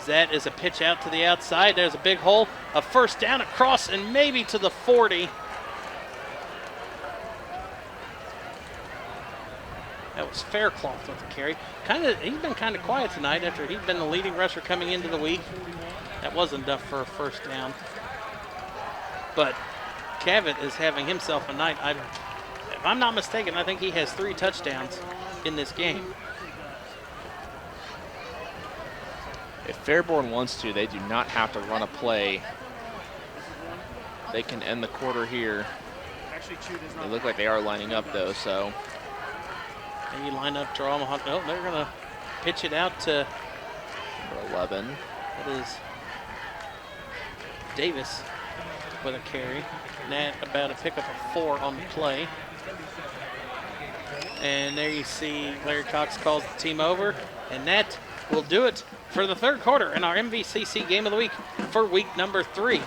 That is a pitch out to the outside. There's a big hole. A first down across and maybe to the 40. That was Faircloth with the carry. He's been kind of quiet tonight after he'd been the leading rusher coming into the week. That wasn't enough for a first down. But Cavett is having himself a night. If I'm not mistaken, I think he has 3 touchdowns in this game. If Fairborn wants to, they do not have to run a play. They can end the quarter here. They look like they are lining up, though, so. Maybe line up, draw them. Oh, they're going to pitch it out to number 11. That is Davis with a carry. Nat about to pick up a 4 on the play. And there you see Larry Cox calls the team over, and that will do it for the third quarter in our MVCC Game of the Week for week number 3.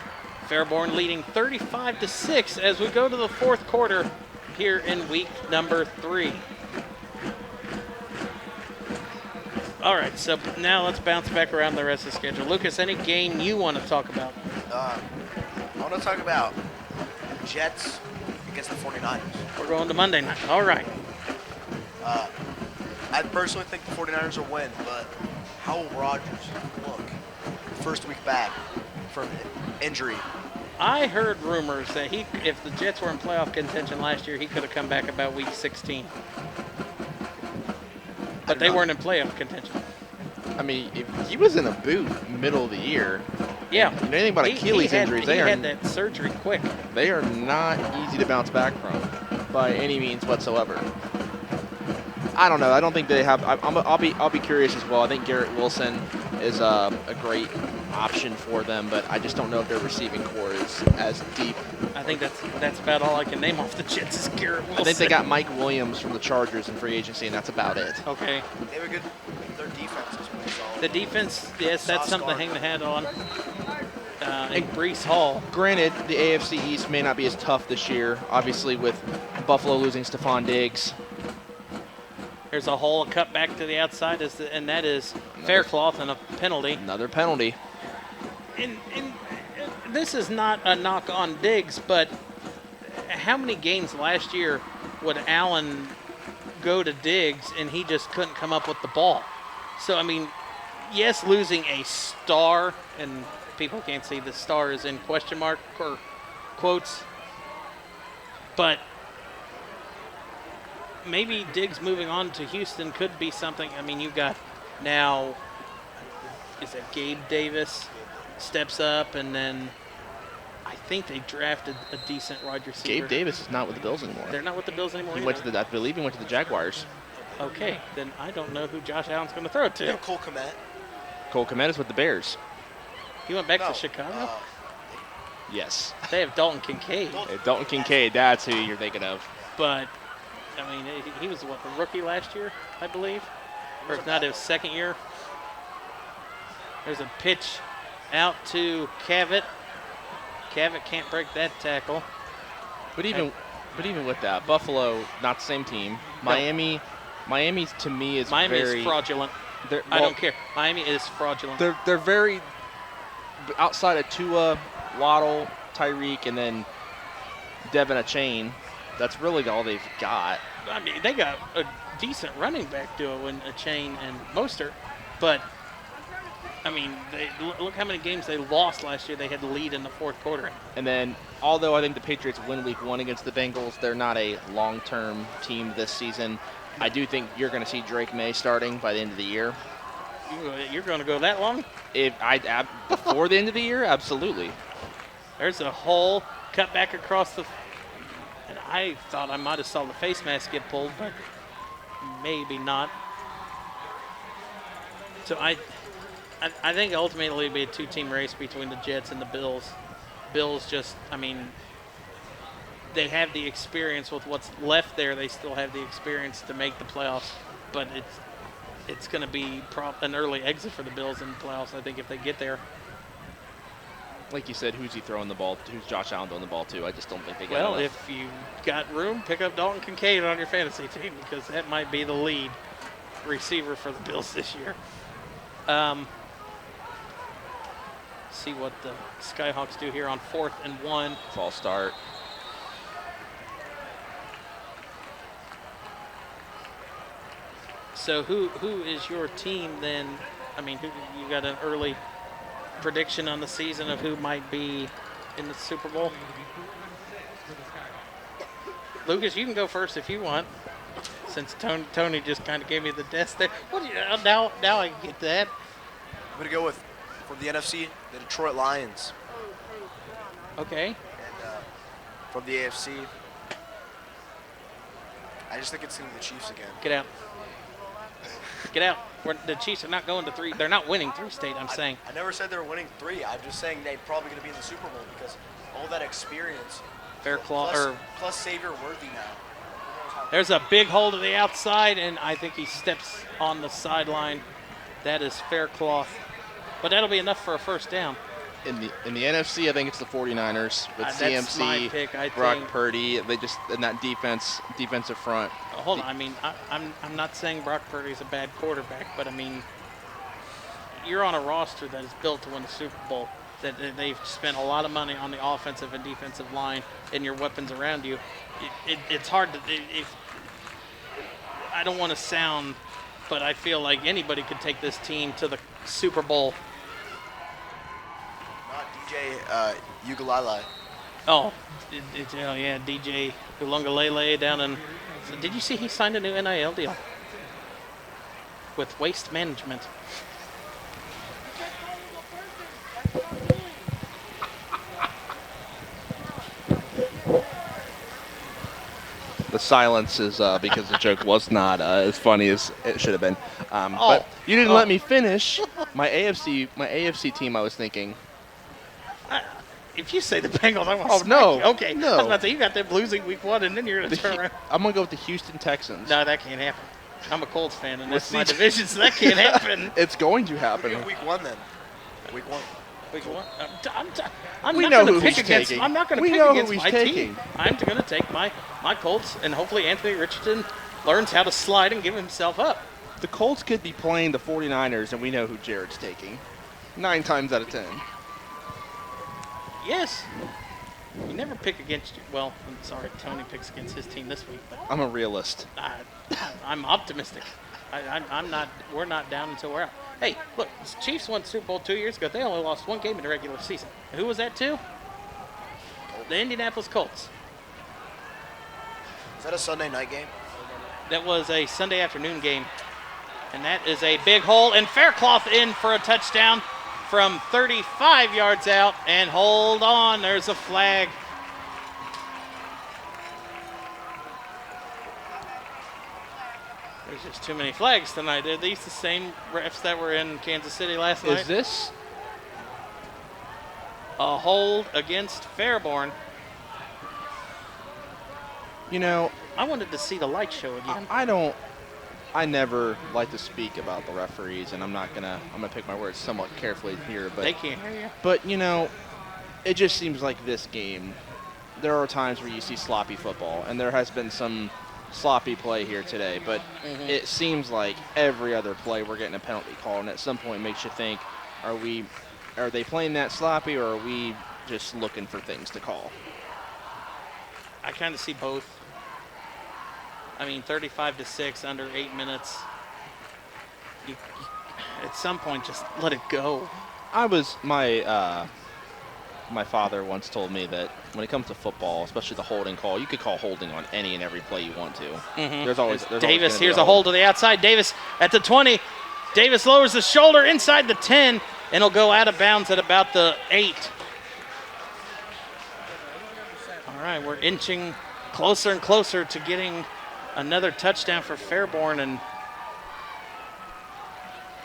Fairborn leading 35-6 as we go to the fourth quarter here in week number 3. All right, so now let's bounce back around the rest of the schedule. Lucas, any game you want to talk about? I want to talk about Jets against the 49ers. We're going to Monday night. All right. I personally think the 49ers will win, but how will Rodgers look first week back from injury? I heard rumors that if the Jets were in playoff contention last year, he could have come back about week 16. But they weren't in playoff contention. I mean, if he was in a boot middle of the year. Yeah. You know anything about Achilles injuries? He had that surgery quick. They are not easy to bounce back from by any means whatsoever. I don't know. I don't think they have. I'll be curious as well. I think Garrett Wilson is a great option for them, but I just don't know if their receiving core is as deep. I think that's about all I can name off the Jets is Garrett Wilson. I think they got Mike Williams from the Chargers in free agency, and that's about it. Okay. They have a good. Their defense is pretty solid. The defense, yes, that's something to hang the hat on. And Brees Hall. Granted, the AFC East may not be as tough this year, obviously with Buffalo losing Stephon Diggs. There's a hole cut back to the outside, and that is Faircloth and a penalty. Another penalty. And this is not a knock on Diggs, but how many games last year would Allen go to Diggs and he just couldn't come up with the ball? So, I mean, yes, losing a star, and people can't see the star is in question mark or quotes, but maybe Diggs moving on to Houston could be something. I mean, you've got now, is it Gabe Davis steps up, and then I think they drafted a decent wide receiver. Gabe Davis is not with the Bills anymore. They're not with the Bills anymore. I believe he went to the Jaguars. Okay, then I don't know who Josh Allen's going to throw it to. They have Cole Kmet. Cole Kmet is with the Bears. He went back to Chicago? Yes. They have Dalton Kincaid. Dalton Kincaid, that's who you're thinking of. But, I mean, he was, the rookie last year, I believe? Or if not, his second year. There's a pitch out to Cavett. Cavett can't break that tackle. But even with that, Buffalo, not the same team. No. Miami to me is is fraudulent. I don't care. Miami is fraudulent. They're very, outside of Tua, Waddle, Tyreek, and then Devin Achane, that's really all they've got. I mean, they got a decent running back duo in Achane and Mostert, but I mean, look how many games they lost last year. They had the lead in the fourth quarter. And then, although I think the Patriots win week 1 against the Bengals, they're not a long-term team this season. I do think you're going to see Drake May starting by the end of the year. You're going to go that long? Before the end of the year, absolutely. There's a hole cut back across the. And I thought I might have saw the face mask get pulled, but maybe not. So I think ultimately it'll be a two-team race between the Jets and the Bills. Bills just, I mean, they have the experience with what's left there. They still have the experience to make the playoffs, but it's going to be an early exit for the Bills in the playoffs, I think, if they get there. Like you said, who's he throwing the ball to? Who's Josh Allen throwing the ball to? I just don't think they got Well, enough. if you got room, pick up Dalton Kincaid on your fantasy team because that might be the lead receiver for the Bills this year. See what the Skyhawks do here on 4th and 1. False start. So who is your team then? I mean, you got an early prediction on the season of who might be in the Super Bowl? Lucas, you can go first if you want, since Tony just kind of gave me the desk there. Now I get that. I'm going to go with, from the NFC, the Detroit Lions. Okay. And from the AFC, I just think it's going to be the Chiefs again. Get out. Get out. The Chiefs are not going to 3. They're not winning 3 state, I'm saying. I never said they were winning 3. I'm just saying they're probably going to be in the Super Bowl because all that experience. Plus Xavier Worthy now. There's a big hole to the outside, and I think he steps on the sideline. That is Faircloth. But that'll be enough for a first down. In the NFC, I think it's the 49ers with That's my CMC, pick, I Brock think. Purdy. They just in that defensive front. Hold on. I mean, I'm not saying Brock Purdy's a bad quarterback, but I mean, you're on a roster that is built to win the Super Bowl. That they've spent a lot of money on the offensive and defensive line and your weapons around you. It's hard to. I don't want to sound, but I feel like anybody could take this team to the Super Bowl. Not DJ Ugalele. Oh, yeah, DJ Ulungalele down in. Did you see he signed a new NIL deal with Waste Management? The silence is because the joke was not as funny as it should have been. But you didn't let me finish. My AFC team, I was thinking. If you say the Bengals, I want to Oh, no. you. Okay. No. I was about to say, you got them losing week 1, and then you're going to turn around. I'm going to go with the Houston Texans. No, that can't happen. I'm a Colts fan, and that's Well, my see- division, so that can't happen. It's going to happen. Week 1 then. Week 1. Week 1? I'm We not know going who to pick he's against. taking. I'm not going to We pick know who against he's my taking. team. I'm going to take my Colts, and hopefully Anthony Richardson learns how to slide and give himself up. The Colts could be playing the 49ers, and we know who Jared's taking. 9 times out of 10. Yes. You never pick against. Well, I'm sorry, Tony picks against his team this week, but I'm a realist. I'm optimistic. I'm not. We're not down until we're out. Hey, look, the Chiefs won the Super Bowl 2 years ago. They only lost 1 game in the regular season. And who was that to? The Indianapolis Colts. Is that a Sunday night game? That was a Sunday afternoon game, and that is a big hole. And Faircloth in for a touchdown from 35 yards out. And hold on, there's a flag. There's just too many flags tonight. Are these the same refs that were in Kansas City last night? Is this? A hold against Fairborn. You know, I wanted to see the light show again. I never like to speak about the referees, and I'm gonna pick my words somewhat carefully here, but They can't hear you. But you know, it just seems like this game, there are times where you see sloppy football, and there has been some sloppy play here today, but it seems like every other play we're getting a penalty call, and at some point it makes you think, are they playing that sloppy, or are we just looking for things to call? I kind of see both. I mean, 35-6 under 8 minutes. You, at some point, just let it go. My father once told me that when it comes to football, especially the holding call, you could call holding on any and every play you want to. There's always Davis, gonna be here's a hold to the outside. Davis at the 20. Davis lowers the shoulder inside the 10, and he'll go out of bounds at about the 8. All right, we're inching closer and closer to getting Another touchdown for Fairborn, and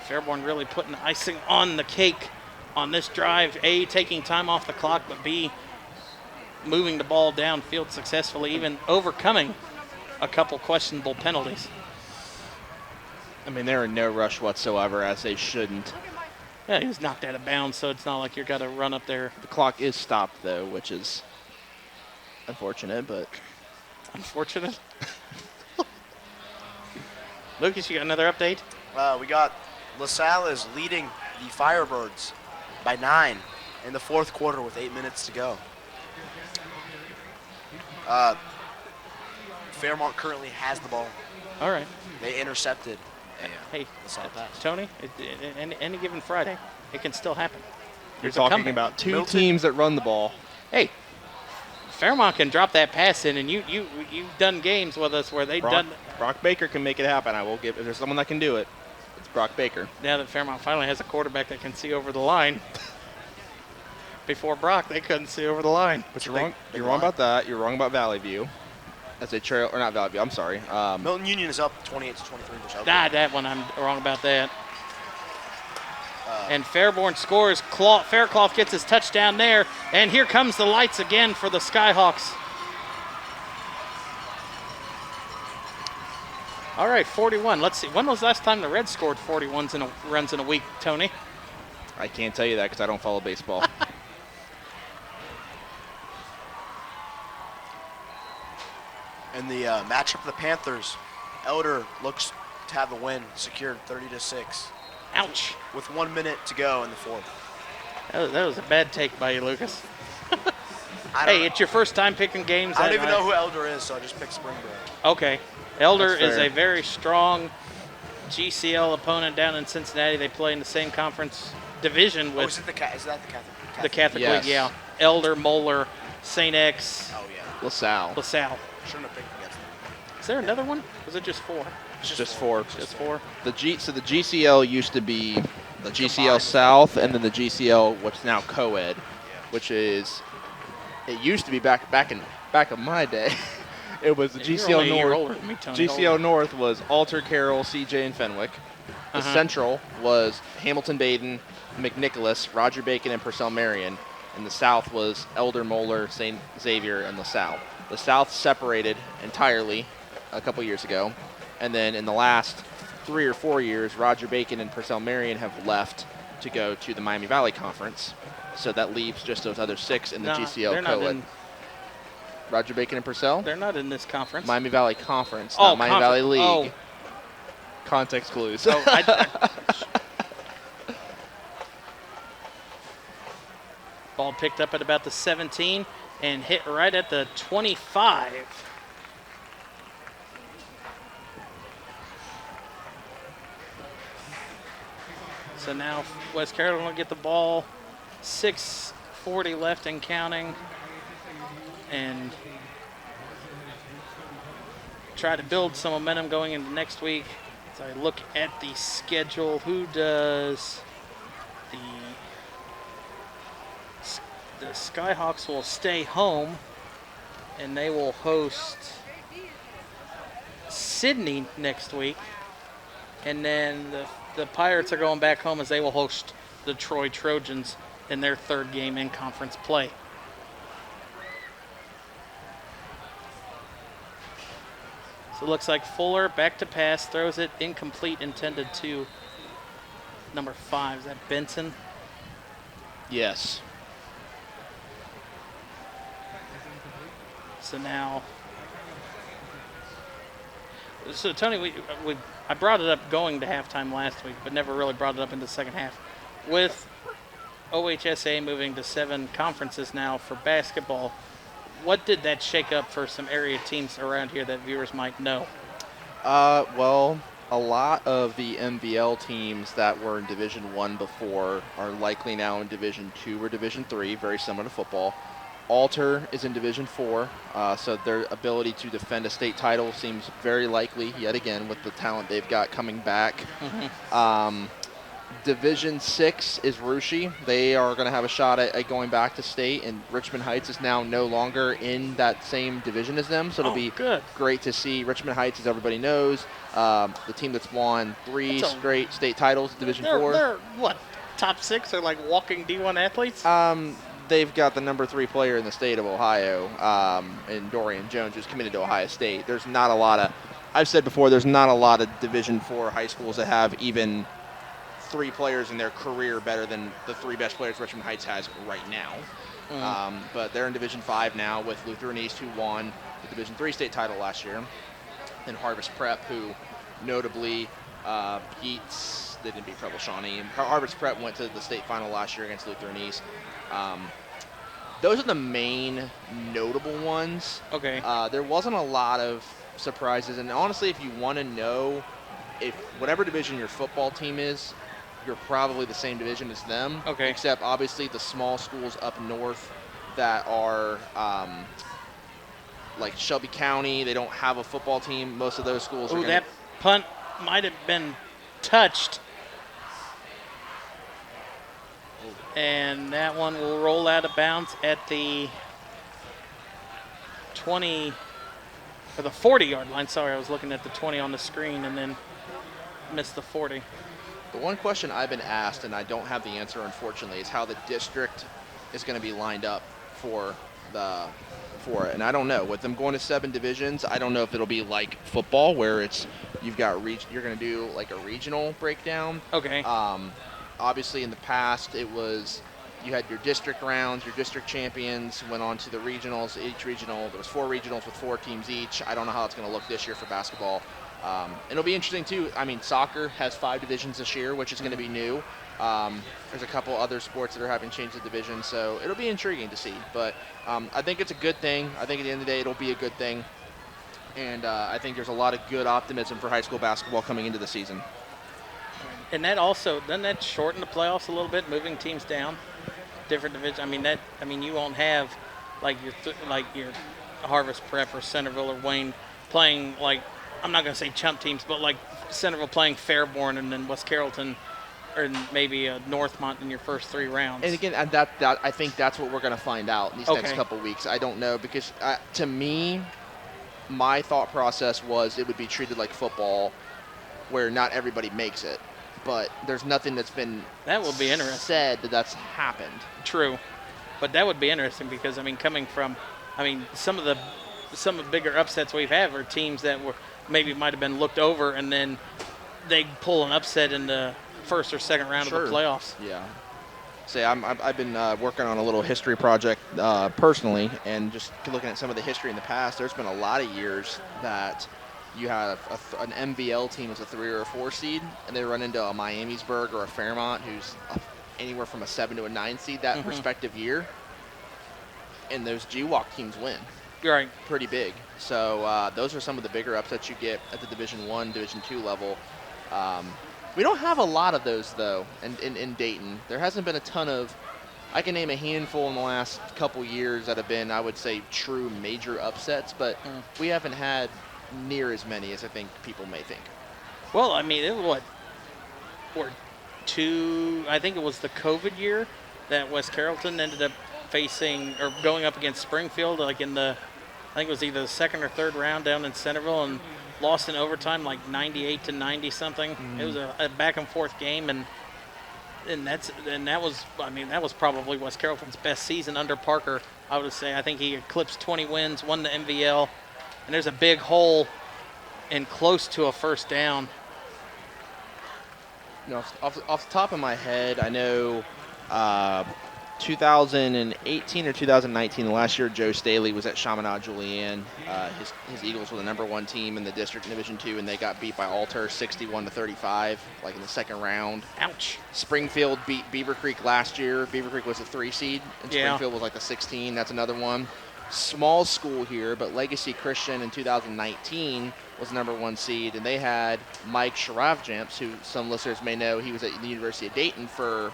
Fairborn really putting icing on the cake on this drive. A, taking time off the clock, but B, moving the ball downfield successfully, even overcoming a couple questionable penalties. I mean, they're in no rush whatsoever, as they shouldn't. Yeah, he was knocked out of bounds, so it's not like you're got to run up there. The clock is stopped, though, which is unfortunate, but... Unfortunate. Lucas, you got another update? We got LaSalle is leading the Firebirds by 9 in the fourth quarter with 8 minutes to go. Fairmont currently has the ball. All right. They intercepted. Hey, LaSalle passed. Tony, any given Friday, it can still happen. You're There's a talking comeback. about two Milton. teams that run the ball. Hey, Fairmont can drop that pass in, and you've done games with us where they've done. Brock Baker can make it happen. I will give. If there's someone that can do it, it's Brock Baker. Now that Fairmont finally has a quarterback that can see over the line. Before Brock, they couldn't see over the line. But It's you're a wrong. big You're wrong line. about that. You're wrong about Valley View. As they trail, or not Valley View. I'm sorry. Milton Union is up 28 to 23. Which That one I'm wrong about that. And Fairborn scores. Faircloth gets his touchdown there, and here comes the lights again for the Skyhawks. All right, 41. Let's see. When was the last time the Reds scored 41 runs in a week, Tony? I can't tell you that because I don't follow baseball. In the matchup of the Panthers, Elder looks to have the win secured 30-6 Ouch. with 1 minute to go in the fourth. That was a bad take by you, Lucas. I don't Hey, know. it's your first time picking games. I don't that even night. know who Elder is, so I just picked Springboro. Okay. Elder That's is fair. a very strong GCL opponent down in Cincinnati. They play in the same conference division Oh, with is that the Catholic? the Catholic Yes. League, yeah. Elder, Moeller, St. X, Oh yeah. LaSalle. LaSalle. Shouldn't have picked against them. Is there another one? Was it just four? It's Just four. Just four? So the GCL used to be the GCL Combined. South, and then the GCL, what's now co-ed, which is it used to be back in my day. It was the You're GCL only a year North. older than me, Tony. GCL North was Alter, Carroll, CJ, and Fenwick. The Uh-huh. Central was Hamilton, Baden, McNicholas, Roger Bacon, and Purcell Marion. And the South was Elder, Moeller, St. Xavier, and LaSalle. The South separated entirely a couple years ago. And then in the last 3 or 4 years, Roger Bacon and Purcell Marion have left to go to the Miami Valley Conference. So that leaves just those other 6 in the Nah, GCL they're not co-ed. in. Roger Bacon and Purcell? They're not in this conference. Miami Valley Conference, Oh, not Miami Valley League. Oh. Context clues. Oh, Ball picked up at about the 17 and hit right at the 25. So now West Carrollton will get the ball. 6:40 left and counting. And try to build some momentum going into next week. As I look at the schedule, who does the Skyhawks will stay home, and they will host Sydney next week, and then the Pirates are going back home as they will host the Troy Trojans in their third game in conference play. So it looks like Fuller back to pass, throws it incomplete, intended to number 5. Is that Benson? Yes. So now, Tony, I brought it up going to halftime last week, but never really brought it up in the second half. With OHSA moving to 7 conferences now for basketball, what did that shake up for some area teams around here that viewers might know? Well, a lot of the MVL teams that were in Division 1 before are likely now in Division 2 or Division 3, very similar to football. Alter is in Division 4, so their ability to defend a state title seems very likely yet again with the talent they've got coming back. Division 6 is Russia. They are going to have a shot at going back to state, and Richmond Heights is now no longer in that same division as them. So it'll be great to see Richmond Heights, as everybody knows, the team that's won 3 straight state titles, Division 4. They're what, top 6? They're like walking D1 athletes? They've got the number 3 player in the state of Ohio, and Dorian Jones, who's committed to Ohio State. There's not a lot of, I've said before, there's not a lot of Division 4 high schools that have even 3 players in their career better than the 3 best players Richmond Heights has right now. But they're in Division 5 now with Lutheran East, who won the Division 3 state title last year. And Harvest Prep, who notably beats, they didn't beat Preble Shawnee. And Harvest Prep went to the state final last year against Lutheran East. Those are the main notable ones. Okay. There wasn't a lot of surprises. And honestly, if you want to know if whatever division your football team is, you're probably the same division as them. Okay. Except obviously the small schools up north that are like Shelby County, they don't have a football team. Most of those schools are that punt might have been touched. And that one will roll out of bounds at the 20, or the 40-yard line. Sorry, I was looking at the 20 on the screen and then missed the 40. The one question I've been asked, and I don't have the answer, unfortunately, is how the district is going to be lined up for it. And I don't know. With them going to 7 divisions, I don't know if it'll be like football, where it's you're going to do like a regional breakdown. Okay. Obviously, in the past, it was you had your district rounds, your district champions went on to the regionals. Each regional, there was 4 regionals with 4 teams each. I don't know how it's going to look this year for basketball. It'll be interesting, too. I mean, soccer has 5 divisions this year, which is going to be new. There's a couple other sports that are having changed the division, so it'll be intriguing to see. But I think it's a good thing. I think at the end of the day, it'll be a good thing. And I think there's a lot of good optimism for high school basketball coming into the season. And that also, doesn't that shorten the playoffs a little bit, moving teams down, different divisions? I mean, you won't have like your Harvest Prep or Centerville or Wayne playing like, I'm not going to say chump teams, but like Centerville playing Fairborn and then West Carrollton or maybe Northmont in your first 3 rounds. And again, that I think that's what we're going to find out in these next couple weeks. I don't know, because to me, my thought process was it would be treated like football, where not everybody makes it. But there's nothing that's been said that's happened. True, but that would be interesting because coming from, some of the bigger upsets we've had were teams that were maybe might have been looked over and then they pull an upset in the first or second round of the playoffs. Yeah. Say I've been working on a little history project personally, and just looking at some of the history in the past. There's been a lot of years that you have an MVL team as a 3 or a 4 seed, and they run into a Miamisburg or a Fairmont who's anywhere from a 7 to a 9 seed that respective year, and those GWAC teams win. You're right. Pretty big. So those are some of the bigger upsets you get at the Division 1, Division 2 level. We don't have a lot of those, though, in Dayton. There hasn't been a ton of – I can name a handful in the last couple years that have been, I would say, true major upsets, but we haven't had – near as many as I think people may think. Well, it was I think it was the COVID year that West Carrollton ended up facing or going up against Springfield, like in the, I think it was either the second or third round down in Centerville, and lost in overtime like 98 to 90 something. It was a back and forth game, and that was probably West Carrollton's best season under Parker. I would say I think he eclipsed 20 wins, won the MVL. And there's a big hole and close to a first down. Off the top of my head, I know 2018 or 2019, last year, Joe Staley was at Chaminade Julienne. His Eagles were the #1 team in the district in Division 2, and they got beat by Alter 61-35, like in the second round. Ouch. Springfield beat Beaver Creek last year. Beaver Creek was a 3 seed, and Springfield was like the 16. That's another one. Small school here, but Legacy Christian in 2019 was #1 seed, and they had Mike Sharavjamps, who some listeners may know. He was at the University of Dayton for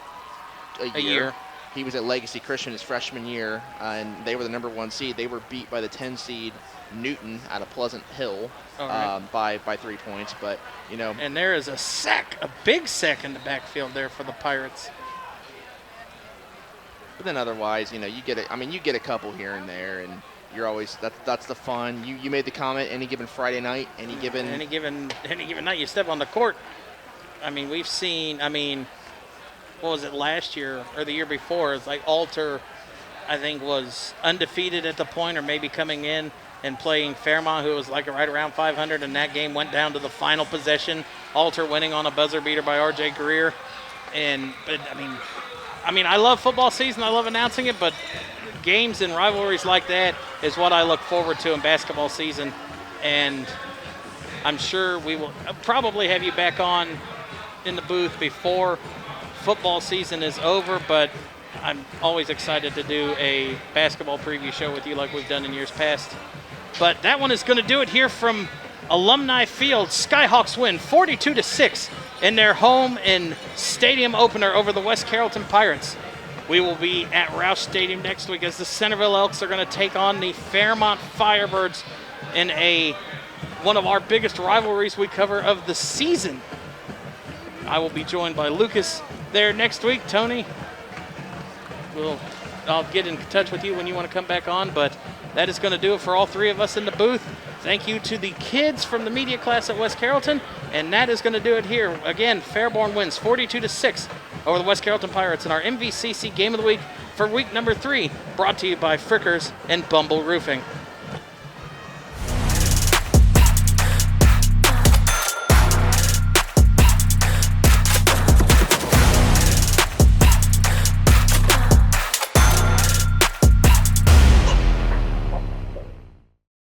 a year. he was at Legacy Christian his freshman year, and they were the #1 seed. They were beat by the 10 seed Newton out of Pleasant Hill by 3 points. But, you know. And there is a sack, a big sack in the backfield there for the Pirates. But then otherwise, you know, you get a couple here and there, and you're always that's the fun. You made the comment, any given Friday night, any given night you step on the court. I mean, we've seen, what was it, last year or the year before? It's like Alter, I think, was undefeated at the point, or maybe coming in and playing Fairmont, who was like right around 500, and that game went down to the final possession. Alter winning on a buzzer beater by R.J. Greer. But I love football season. I love announcing it, but games and rivalries like that is what I look forward to in basketball season. And I'm sure we will probably have you back on in the booth before football season is over, but I'm always excited to do a basketball preview show with you like we've done in years past. But that one is going to do it here from Alumni Field. Skyhawks win 42-6 in their home and stadium opener over the West Carrollton Pirates. We will be at Roush Stadium next week as the Centerville Elks are going to take on the Fairmont Firebirds in one of our biggest rivalries we cover of the season. I will be joined by Lucas there next week. Tony, I'll get in touch with you when you want to come back on, but that is going to do it for all three of us in the booth. Thank you to the kids from the media class at West Carrollton, and that is going to do it here. Again, Fairborn wins 42-6 over the West Carrollton Pirates in our MVCC Game of the Week for week number 3, brought to you by Frickers and Bumble Roofing.